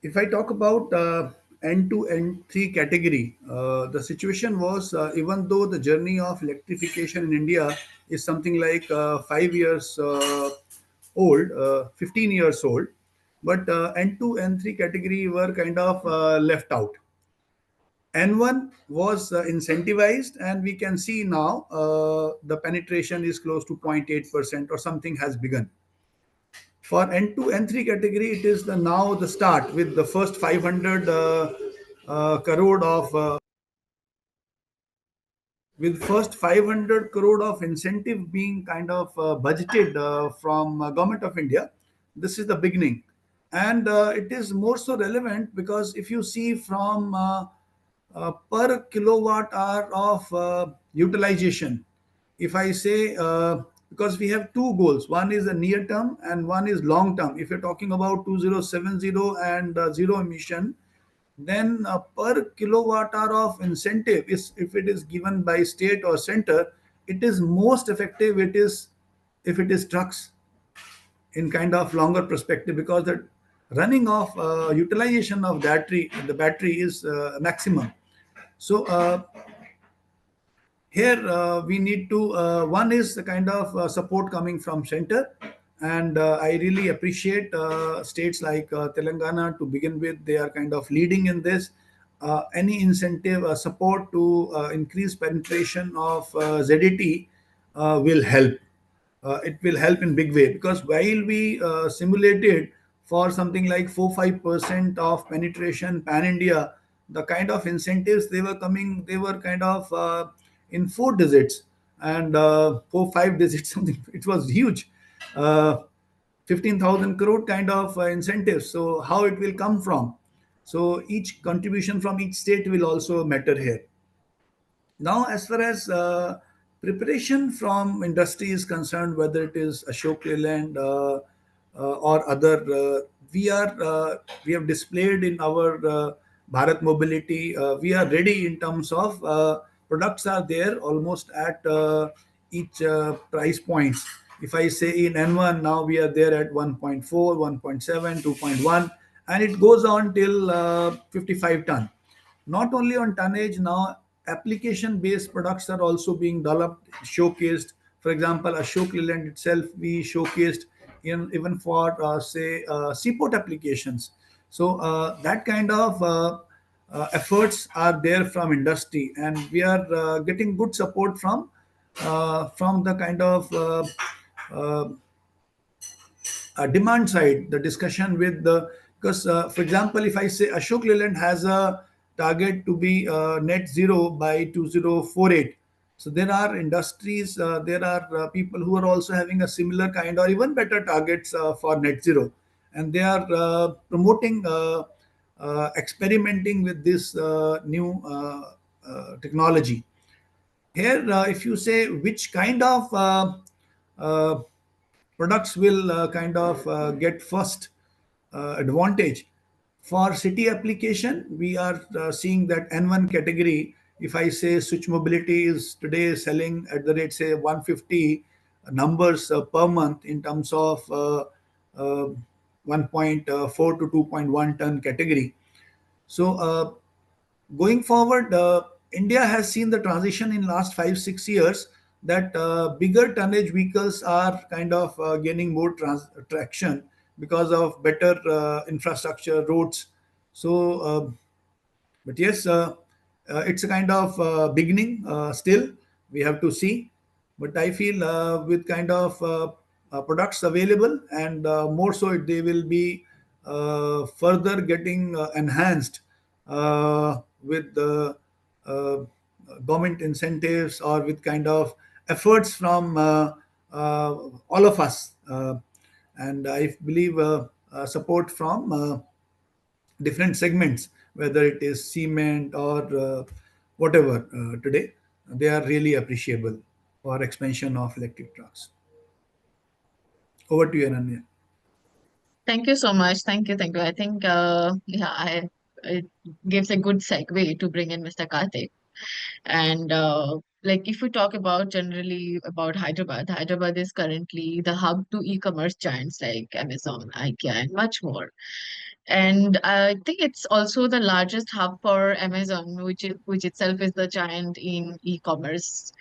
if I talk about N2 N3 category, the situation was even though the journey of electrification in India is something like 5 years old, 15 years old, but N2 N3 category were kind of left out. N1 was incentivized, and we can see now the penetration is close to 0.8% or something has begun. For N2, N3 category, it is now the start with the first 500 crore of with first 500 crore of incentive being kind of budgeted from government of India. This is the beginning, and it is more so relevant because if you see from per kilowatt hour of utilization, if I say because we have two goals, one is a near term and one is long term. If you're talking about 2070 and zero emission, then per kilowatt hour of incentive is if it is given by state or center, it is most effective. It is if it is trucks in kind of longer perspective because the running of utilization of the battery is maximum. So here we need to one is the kind of support coming from center, and I really appreciate states like Telangana to begin with. They are kind of leading in this. Any incentive support to increase penetration of ZET will help. It will help in big way because while we simulated for something like 4-5% of penetration pan India, the kind of incentives they were coming, they were kind of in 4 digits and 4-5 digits something. It was huge. Uh, 15,000 crore kind of incentives. So how it will come from? So each contribution from each state will also matter here. Now, as far as preparation from industry is concerned, whether it is Ashok Leyland or other, we have displayed in our Bharat Mobility. We are ready in terms of products are there almost at each price points. If I say in N1 now we are there at 1.4, 1.7, 2.1, and it goes on till 55 ton. Not only on tonnage, now application based products are also being developed, showcased. For example, Ashok Leyland itself we showcased in even for say seaport applications. So that kind of efforts are there from industry, and we are getting good support from the kind of uh, demand side, the discussion with the, because for example, if I say Ashok Leyland has a target to be net zero by 2048, so there are industries, there are people who are also having a similar kind or even better targets for net zero, and they are promoting, experimenting with this new technology. Here, if you say which kind of uh, products will kind of get first advantage for city application, we are seeing that N1 category. If I say switch mobility is today selling at the rate say 150 numbers per month in terms of uh, 1.4 to 2.1 ton category. So going forward, India has seen the transition in last 5 6 years that bigger tonnage vehicles are kind of gaining more traction because of better infrastructure, roads. So, but yes, it's a kind of beginning still. We have to see. But I feel with kind of products available, and more so, they will be further getting enhanced with the uh, government incentives or with kind of efforts from all of us. And I believe support from different segments, whether it is cement or whatever today, they are really appreciable for expansion of electric trucks. Over to you, Ananya. Thank you so much. Thank you. Thank you. I think, it gives a good segue to bring in Mr. Karthik. And like if we talk about generally about Hyderabad is currently the hub to e-commerce giants like Amazon, IKEA, and much more. And I think it's also the largest hub for Amazon, which itself is the giant in e-commerce.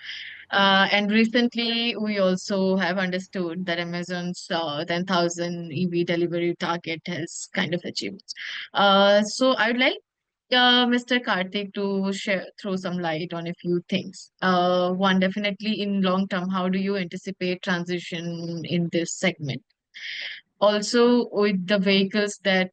And recently, we also have understood that Amazon's 10,000 EV delivery target has kind of achieved. So I would like Mr. Karthik to throw some light on a few things. One, definitely in long term, how do you anticipate transition in this segment? Also, with the vehicles that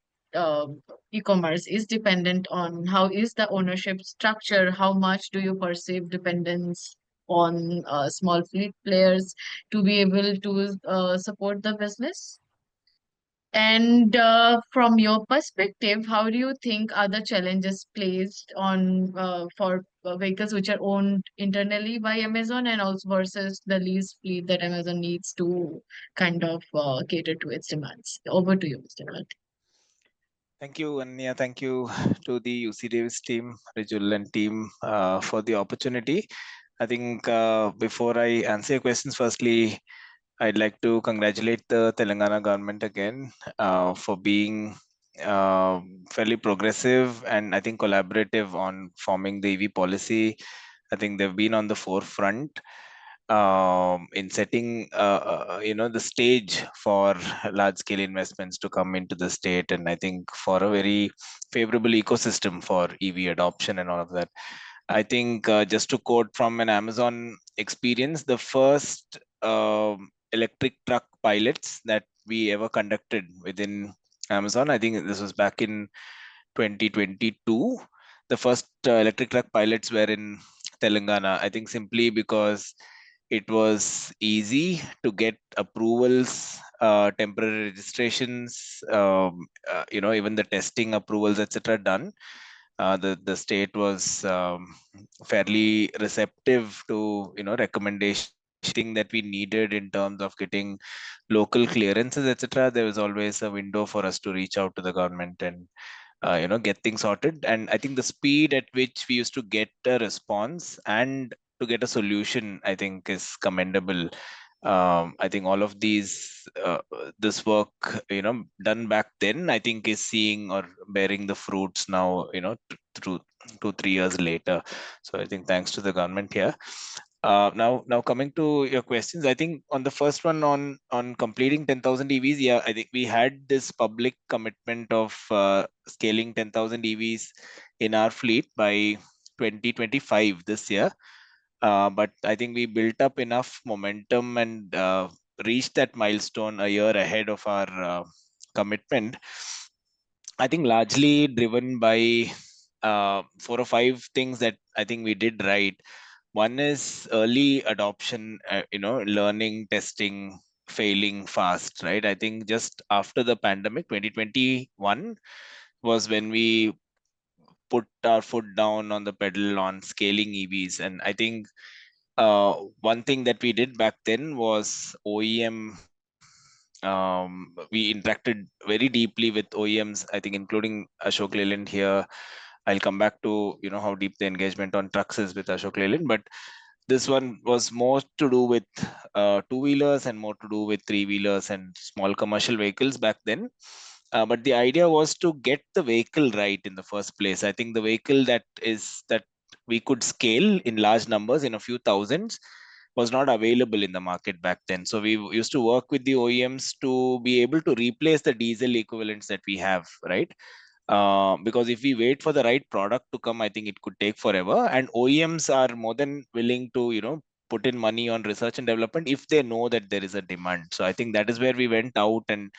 e-commerce is dependent on, how is the ownership structure? How much do you perceive dependence on small fleet players to be able to support the business? And from your perspective, how do you think are the challenges placed on for vehicles which are owned internally by Amazon and also versus the lease fleet that Amazon needs to kind of cater to its demands? Over to you, Mr. Nath. Thank you, Anya. Thank you to the UC Davis team, Rijhul and team for the opportunity. I think before I answer your questions, firstly, I'd like to congratulate the Telangana government again for being fairly progressive and I think collaborative on forming the EV policy. I think they've been on the forefront in setting the stage for large scale investments to come into the state, and I think for a very favorable ecosystem for EV adoption and all of that. I think just to quote from an Amazon experience, the first electric truck pilots that we ever conducted within Amazon, I think this was back in 2022. The first electric truck pilots were in Telangana, I think simply because it was easy to get approvals, temporary registrations, even the testing approvals, etc. done. The state was fairly receptive to recommendation that we needed in terms of getting local clearances, etc. There was always a window for us to reach out to the government and get things sorted. And I think the speed at which we used to get a response and to get a solution, I think, is commendable. I think all of this work, done back then, I think is seeing or bearing the fruits now, through 2-3 years later. So I think thanks to the government here. Now coming to your questions, I think on the first one on completing 10,000 EVs, yeah, I think we had this public commitment of scaling 10,000 EVs in our fleet by 2025 this year. But I think we built up enough momentum and reached that milestone a year ahead of our commitment. I think largely driven by 4 or 5 things that I think we did right. One is early adoption, learning, testing, failing fast, right? I think just after the pandemic, 2021 was when we put our foot down on the pedal on scaling EVs. And I think one thing that we did back then was OEM. We interacted very deeply with OEMs, I think, including Ashok Leyland here. I'll come back to how deep the engagement on trucks is with Ashok Leyland, but this one was more to do with two-wheelers and more to do with three-wheelers and small commercial vehicles back then. But the idea was to get the vehicle right in the first place. I think the vehicle that we could scale in large numbers, in a few thousands, was not available in the market back then. So we used to work with the OEMs to be able to replace the diesel equivalents that we have, right? Because if we wait for the right product to come, I think it could take forever. And OEMs are more than willing to, put in money on research and development if they know that there is a demand. So I think that is where we went out and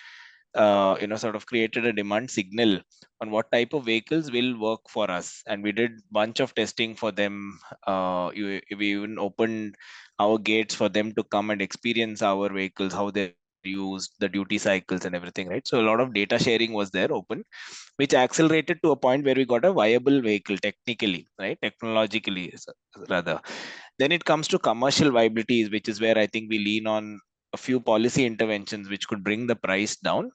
sort of created a demand signal on what type of vehicles will work for us. And we did bunch of testing for them. We even opened our gates for them to come and experience our vehicles, how they're used, the duty cycles and everything, right? So a lot of data sharing was there open, which accelerated to a point where we got a viable vehicle technically, right? Technologically, rather. Then it comes to commercial viabilities, which is where I think we lean on a few policy interventions which could bring the price down.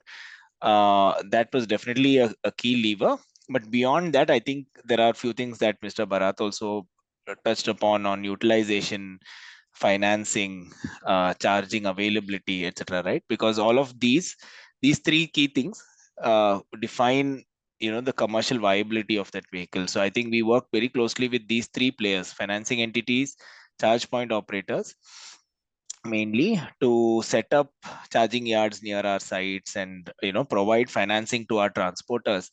That was definitely a key lever. But beyond that, I think there are a few things that Mr. Barat also touched upon on utilization, financing, charging availability, etc. Right? Because all of these three key things define the commercial viability of that vehicle. So I think we work very closely with these three players: financing entities, charge point operators, mainly to set up charging yards near our sites and provide financing to our transporters,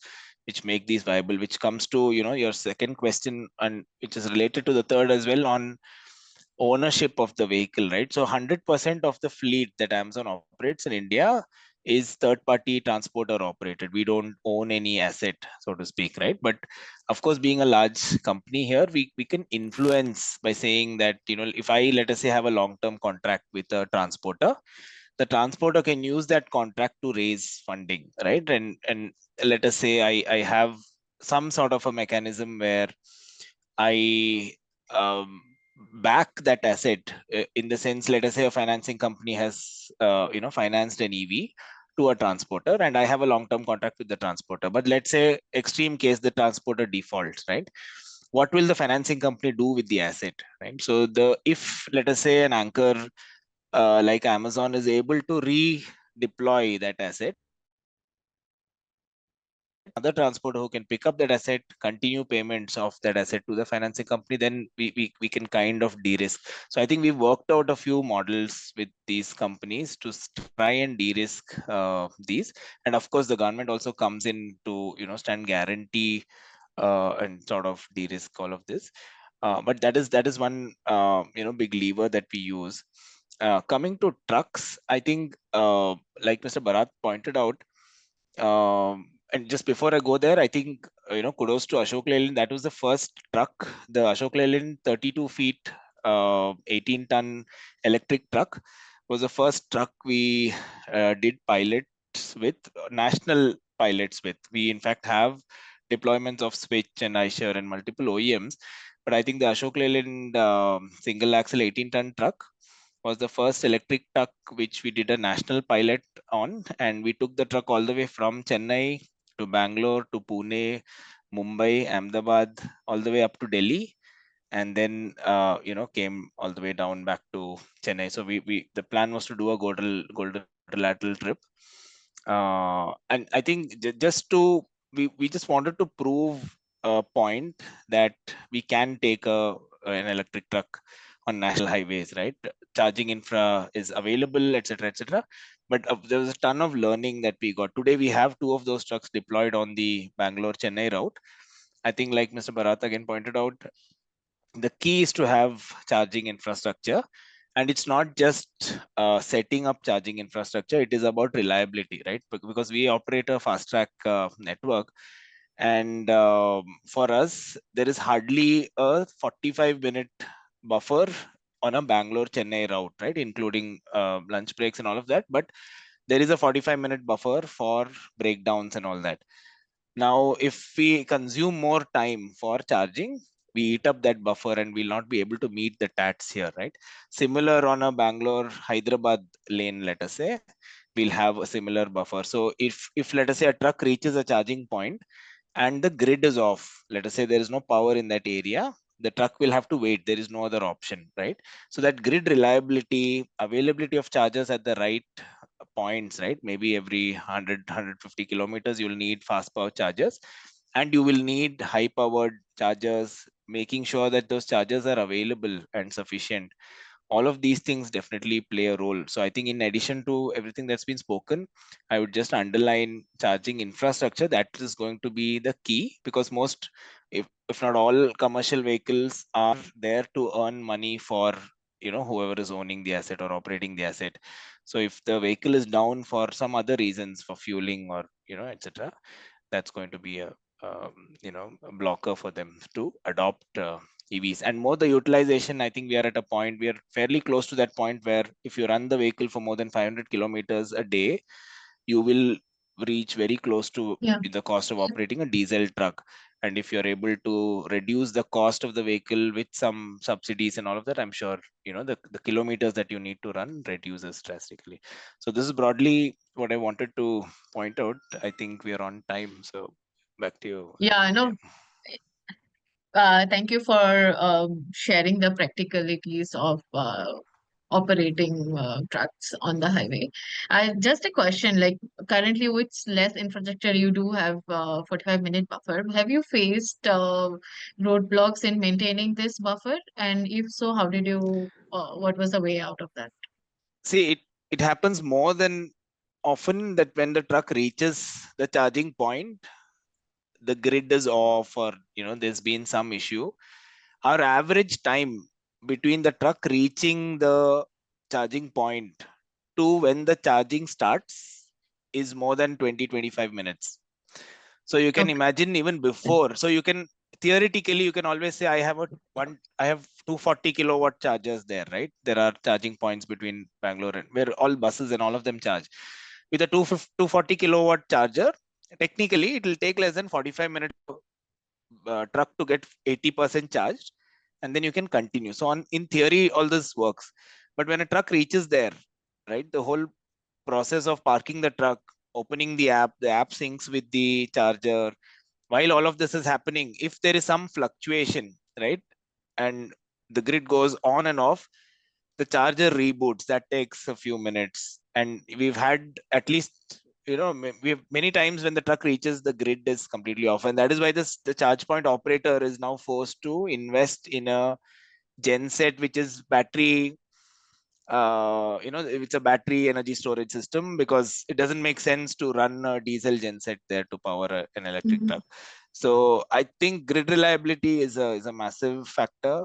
which make these viable. Which comes to your second question, and which is related to the third as well, on ownership of the vehicle, right? So 100% of the fleet that Amazon operates in India is third party transporter operated. We don't own any asset, so to speak, right? But of course, being a large company here, we can influence by saying that if I, let us say, have a long term contract with a transporter, the transporter can use that contract to raise funding, right? And let us say I have some sort of a mechanism where I back that asset, in the sense, let us say a financing company has financed an EV to a transporter, and I have a long-term contract with the transporter. But let's say extreme case, the transporter defaults, right? What will the financing company do with the asset, right? So if let us say an anchor like Amazon is able to redeploy that asset, other transporter who can pick up that asset, continue payments of that asset to the financing company, then we can kind of de-risk. So I think we've worked out a few models with these companies to try and de-risk these. And of course, the government also comes in to stand guarantee and sort of de-risk all of this. But that is one big lever that we use. Coming to trucks, I think like Mr. Barat pointed out, and just before I go there, I think kudos to Ashok Leyland. That was the first truck, the Ashok Leyland 32 feet, 18-ton electric truck was the first truck we did pilots with, national pilots with. We in fact have deployments of Switch and Eicher and multiple OEMs, but I think the Ashok Leyland single axle 18-ton truck was the first electric truck which we did a national pilot on, and we took the truck all the way from Chennai to Bangalore to Pune, Mumbai, Ahmedabad, all the way up to Delhi, and then came all the way down back to Chennai. So the plan was to do a golden lateral trip, and I think we just wanted to prove a point that we can take an electric truck on national highways, right? Charging infra is available, etc., etc. But there was a ton of learning that we got. Today we have 2 of those trucks deployed on the Bangalore Chennai route, I think like Mr. Barat again pointed out, the key is to have charging infrastructure. And it's not just setting up charging infrastructure, it is about reliability, right? Because we operate a fast track network. And for us, there is hardly a 45-minute buffer on a Bangalore-Chennai route, right? Including lunch breaks and all of that. But there is a 45-minute buffer for breakdowns and all that. Now, if we consume more time for charging, we eat up that buffer and we'll not be able to meet the TATs here, right? Similar on a Bangalore-Hyderabad lane, let us say, we'll have a similar buffer. So if let us say a truck reaches a charging point and the grid is off, let us say there is no power in that area, the truck will have to wait. There is no other option, right? So that grid reliability, availability of chargers at the right points, right? Maybe every 150 kilometers, you'll need fast power chargers, and you will need high powered chargers, making sure that those chargers are available and sufficient. All of these things definitely play a role. So I think in addition to everything that's been spoken, I would just underline charging infrastructure. That is going to be the key, because most, if not all, commercial vehicles are there to earn money for, you know, whoever is owning the asset or operating the asset. So if the vehicle is down for some other reasons, for fueling or, you know, etc., that's going to be a you know, a blocker for them to adopt EVs. And more the utilization, I think we are at a point, we are fairly close to that point where if you run the vehicle for more than 500 kilometers a day, you will reach very close to Yeah. the cost of operating a diesel truck. And if you're able to reduce the cost of the vehicle with some subsidies and all of that, I'm sure, you know, the kilometers that you need to run reduces drastically. So this is broadly what I wanted to point out. I think we are on time. So back to you. Yeah, no, thank you for sharing the practicalities of operating trucks on the highway. Just a question, like currently with less infrastructure, you do have 45-minute buffer. Have you faced roadblocks in maintaining this buffer? And if so, how did you, what was the way out of that? See, it happens more than often that when the truck reaches the charging point, the grid is off, or, you know, there's been some issue. Our average time between the truck reaching the charging point to when the charging starts is more than 20-25 minutes. So you can Okay. imagine even before. So you can theoretically, you can always say I have 240 kilowatt chargers there, right? There are charging points between Bangalore and where all buses and all of them charge. With a 240 kilowatt charger, technically it will take less than 45 minutes truck to get 80% charged, and then you can continue. So in theory, all this works. But when a truck reaches there, right, the whole process of parking the truck, opening the app syncs with the charger. While all of this is happening, if there is some fluctuation, right, and the grid goes on and off, the charger reboots. That takes a few minutes. And we've had at least, you know, we have many times when the truck reaches, the grid is completely off. And that is why the charge point operator is now forced to invest in a genset, which is battery, you know, it's a battery energy storage system, because it doesn't make sense to run a diesel genset there to power an electric truck. So I think grid reliability is a massive factor.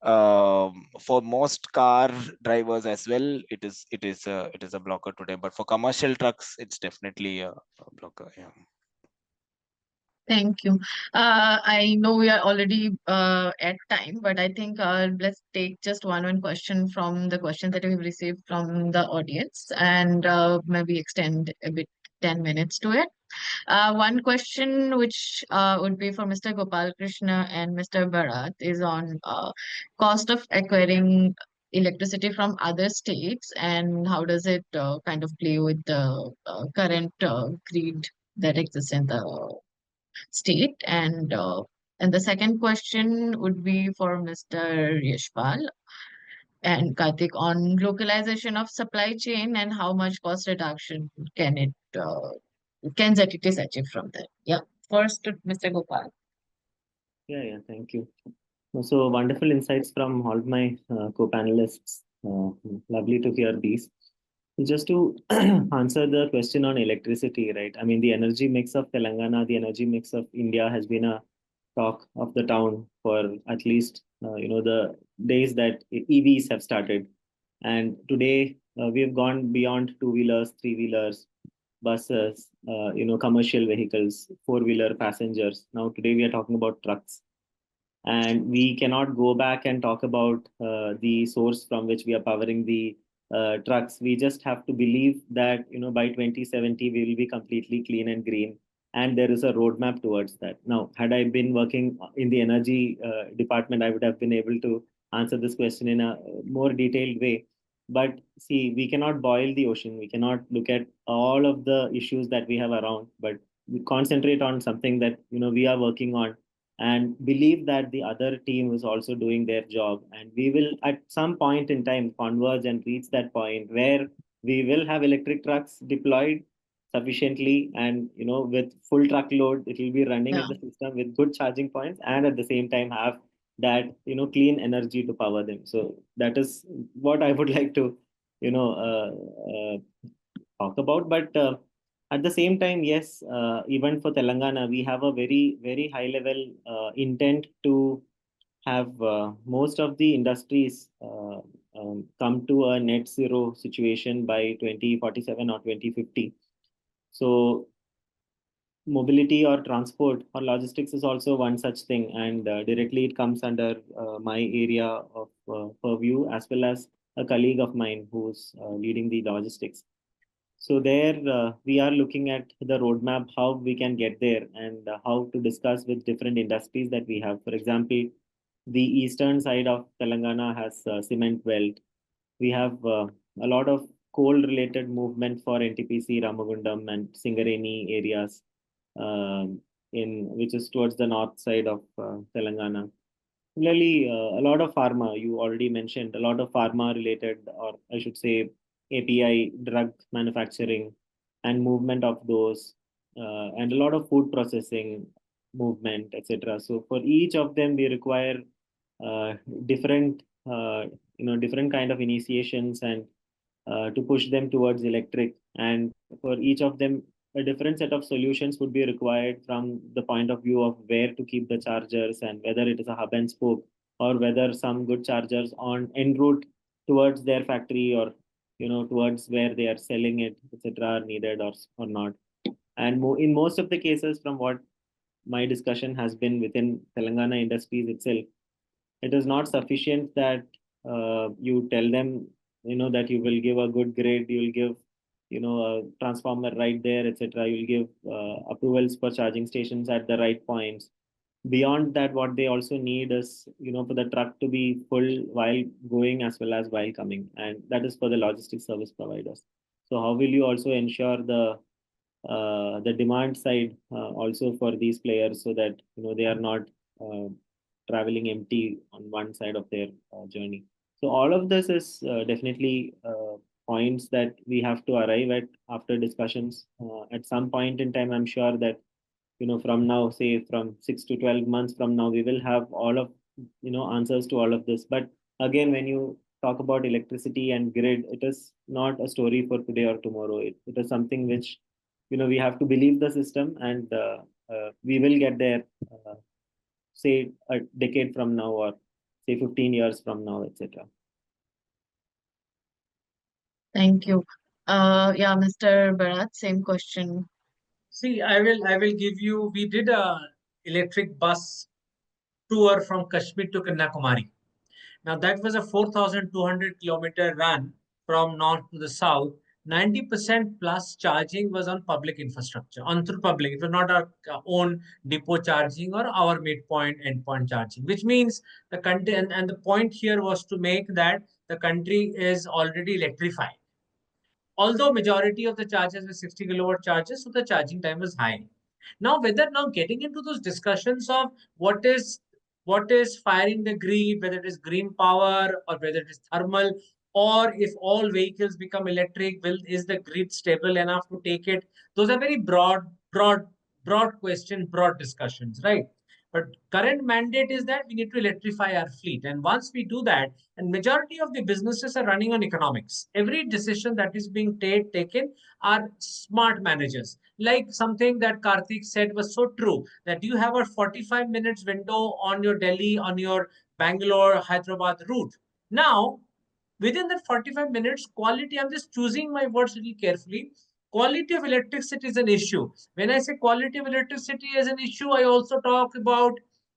For most car drivers as well, it is a blocker today. But for commercial trucks, it's definitely a blocker. Yeah. Thank you. I know we are already at time, but I think let's take just one question from the questions that we've received from the audience, and maybe extend a bit 10 minutes to it. One question which would be for Mr. Gopalakrishna and Mr. Barat is on cost of acquiring electricity from other states, and how does it kind of play with the current grid that exists in the state. And the second question would be for Mr. Yash Pal and Karthik on localization of supply chain and how much cost reduction can ZTTs achieve from that. Yeah. First, Mr. Gopal. Yeah, thank you. So wonderful insights from all my co-panelists. Lovely to hear these. Just to answer the question on electricity, right? I mean, the energy mix of Telangana, the energy mix of India has been a talk of the town for at least the days that EVs have started. And today we have gone beyond two-wheelers, three-wheelers, buses, commercial vehicles, four-wheeler passengers. Now today we are talking about trucks, and we cannot go back and talk about the source from which we are powering the trucks. We just have to believe that by 2070 we will be completely clean and green, and there is a roadmap towards that. Now, had I been working in the energy department, I would have been able to answer this question in a more detailed way. But see, we cannot boil the ocean. We cannot look at all of the issues that we have around, but we concentrate on something that we are working on, and believe that the other team is also doing their job, and we will at some point in time converge and reach that point where we will have electric trucks deployed sufficiently, and with full truckload it will be running Yeah. at the system with good charging points, and at the same time have that clean energy to power them. So that is what I would like to talk about. But at the same time, yes, even for Telangana, we have a very, very high level intent to have most of the industries come to a net zero situation by 2047 or 2050. So mobility or transport or logistics is also one such thing, and directly it comes under my area of purview, as well as a colleague of mine who's leading the logistics. So there we are looking at the roadmap, how we can get there, and how to discuss with different industries that we have. For example, the eastern side of Telangana has cement belt. We have a lot of coal-related movement for NTPC, Ramagundam, and Singareni areas, in which is towards the north side of Telangana. Similarly, a lot of pharma, you already mentioned, a lot of pharma related, or I should say API drug manufacturing and movement of those, and a lot of food processing movement, etc. So for each of them, we require uh, different, different kind of initiations, and to push them towards electric. And for each of them, a different set of solutions would be required from the point of view of where to keep the chargers, and whether it is a hub and spoke, or whether some good chargers on en route towards their factory, or towards where they are selling it, etc., are needed, or not. And in most of the cases, from what my discussion has been within Telangana industries itself, it is not sufficient that you tell them that you will give a good grade, you will give a transformer right there, etc. You'll give approvals for charging stations at the right points. Beyond that, what they also need is for the truck to be full while going as well as while coming, and that is for the logistics service providers. So how will you also ensure the demand side also for these players, so that they are not uh, traveling empty on one side of their journey? So all of this is definitely points that we have to arrive at after discussions. At some point in time, I'm sure that from now, say from 6 to 12 months from now, we will have all of answers to all of this. But again, when you talk about electricity and grid, it is not a story for today or tomorrow. It is something which we have to believe the system, and we will get there, say a decade from now, or say 15 years from now, etc. Thank you. Yeah, Mr. Barat, same question. See, I will give you. We did a electric bus tour from Kashmir to Kanyakumari. Now that was a 4,200-kilometer run from north to the south. 90% plus charging was on public infrastructure, on through public. It was not our own depot charging or our midpoint endpoint charging, which means the country, and the point here was to make that the country is already electrified. Although majority of the chargers were 60 kilowatt chargers, so the charging time was high. Now, whether now getting into those discussions of what is firing the grid, whether it is green power or whether it is thermal, or if all vehicles become electric, is the grid stable enough to take it? Those are very broad question, broad discussions, right? But current mandate is that we need to electrify our fleet. And once we do that, and majority of the businesses are running on economics, every decision that is being taken are smart managers. Like something that Karthik said was so true, that you have a 45 minutes window on your Delhi, on your Bangalore, Hyderabad route. Now, within that 45 minutes, quality, I'm just choosing my words really carefully. Quality of electricity is an issue. When I say quality of electricity is an issue, I also talk about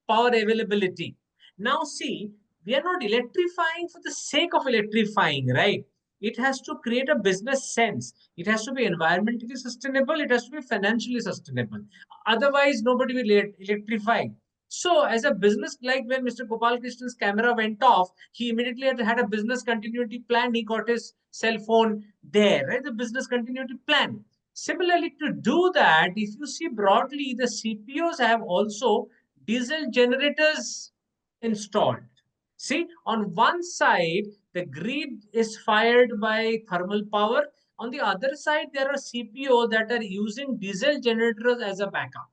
power availability. Now, see, we are not electrifying for the sake of electrifying, right? It has to create a business sense. It has to be environmentally sustainable. It has to be financially sustainable. Otherwise, nobody will electrify. So, as a business, like when Mr. Gopalakrishnan's camera went off, he immediately had a business continuity plan. He got his cell phone there, right? The business continuity plan. Similarly, to do that, if you see broadly, the CPOs have also diesel generators installed. See, on one side, the grid is fired by thermal power. On the other side, there are CPO that are using diesel generators as a backup.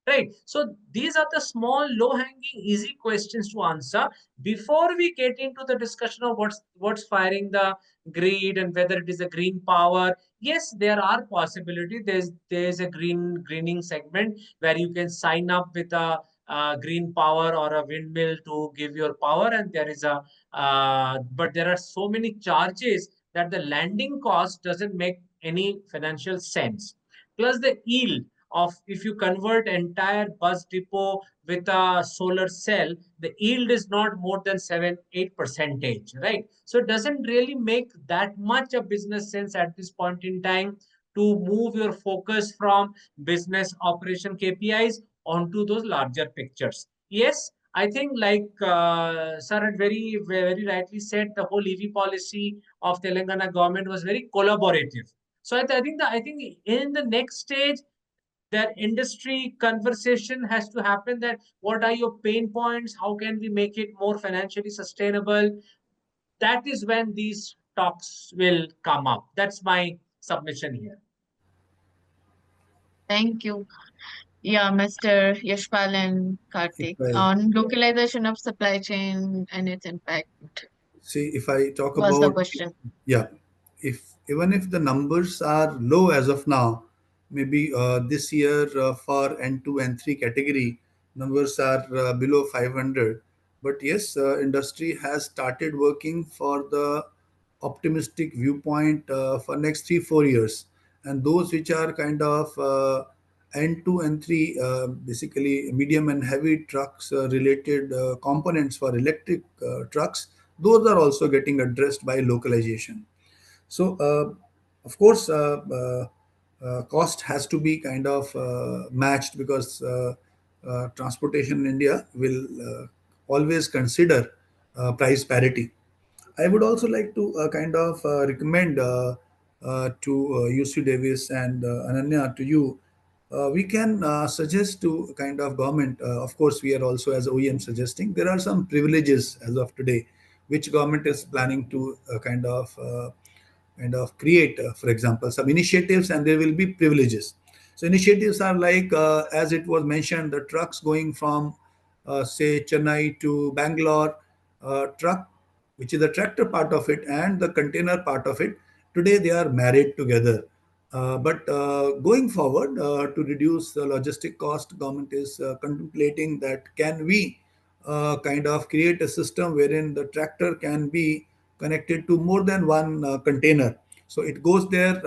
Right. So these are the small, low-hanging, easy questions to answer before we get into the discussion of what's firing the grid and whether it is a green power. Yes, there are possibilities. There's a greening segment where you can sign up with a green power or a windmill to give your power, and there is a but there are so many charges that the landing cost doesn't make any financial sense. Plus the yield of, if you convert entire bus depot with a solar cell, the yield is not more than 7-8%, right? So it doesn't really make that much of business sense at this point in time to move your focus from business operation KPIs onto those larger pictures. Yes, I think like sir had very rightly said, the whole EV policy of Telangana government was very collaborative. So I think in the next stage, that industry conversation has to happen, that what are your pain points, how can we make it more financially sustainable. That is when these talks will come up. That's my submission here. Thank you. Yeah, Mr. Yash Pal and Karthik, on localization of supply chain and its impact See, if I talk was the about, question. yeah, if even if the numbers are low as of now, maybe this year for N2 N3 category numbers are below 500. But yes, industry has started working for the optimistic viewpoint for next 3-4 years, and those which are kind of N2 N3, basically medium and heavy trucks related components for electric trucks, those are also getting addressed by localization. So, of course, cost has to be kind of matched, because transportation in India will always consider price parity. I would also like to kind of recommend to UC Davis and Ananya, to you. We can suggest to kind of government. Of course, we are also as OEM suggesting there are some privileges as of today, which government is planning to kind of create, for example, some initiatives, and there will be privileges. So initiatives are like, as it was mentioned, the trucks going from, say, Chennai to Bangalore, truck, which is the tractor part of it and the container part of it. Today they are married together. But going forward, to reduce the logistic cost, government is contemplating that can we kind of create a system wherein the tractor can be connected to more than one container. So it goes there,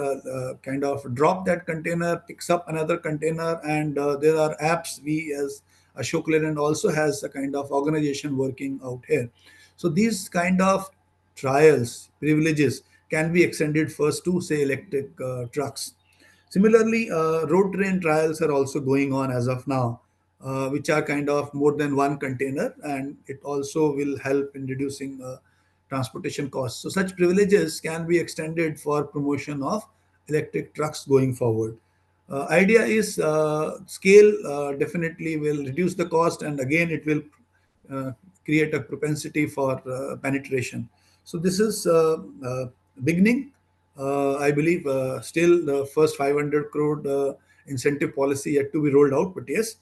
kind of drop that container, picks up another container, and there are apps. We as Ashok Leyland also has a kind of organization working out here. So these kind of trials, privileges can be extended first to, say, electric trucks. Similarly, road train trials are also going on as of now, which are kind of more than one container, and it also will help in reducing transportation costs. So such privileges can be extended for promotion of electric trucks going forward. Idea is scale definitely will reduce the cost, and again it will uh, create a propensity for penetration. So this is beginning. I believe still the first 500 crore incentive policy yet to be rolled out, but yes,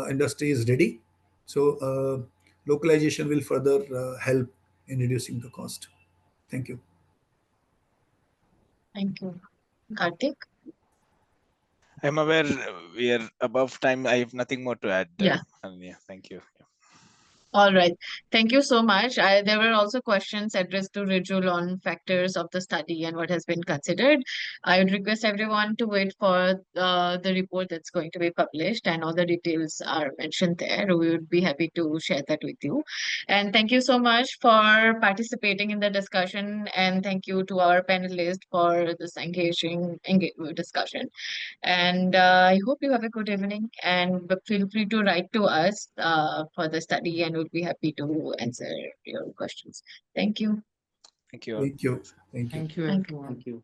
industry is ready. So localization will further help in reducing the cost. Thank you. Thank you. Karthik? I'm aware we are above time. I have nothing more to add. Yeah. Ananya. Thank you. All right. Thank you so much. There were also questions addressed to Rijhul on factors of the study and what has been considered. I would request everyone to wait for the report that's going to be published, and all the details are mentioned there. We would be happy to share that with you. And thank you so much for participating in the discussion. And thank you to our panelists for this engaging discussion. And I hope you have a good evening, and feel free to write to us for the study, and we'll be happy to answer your questions. Thank you. Thank you. Thank you. Thank you. Thank you, Thank you. everyone. Thank you.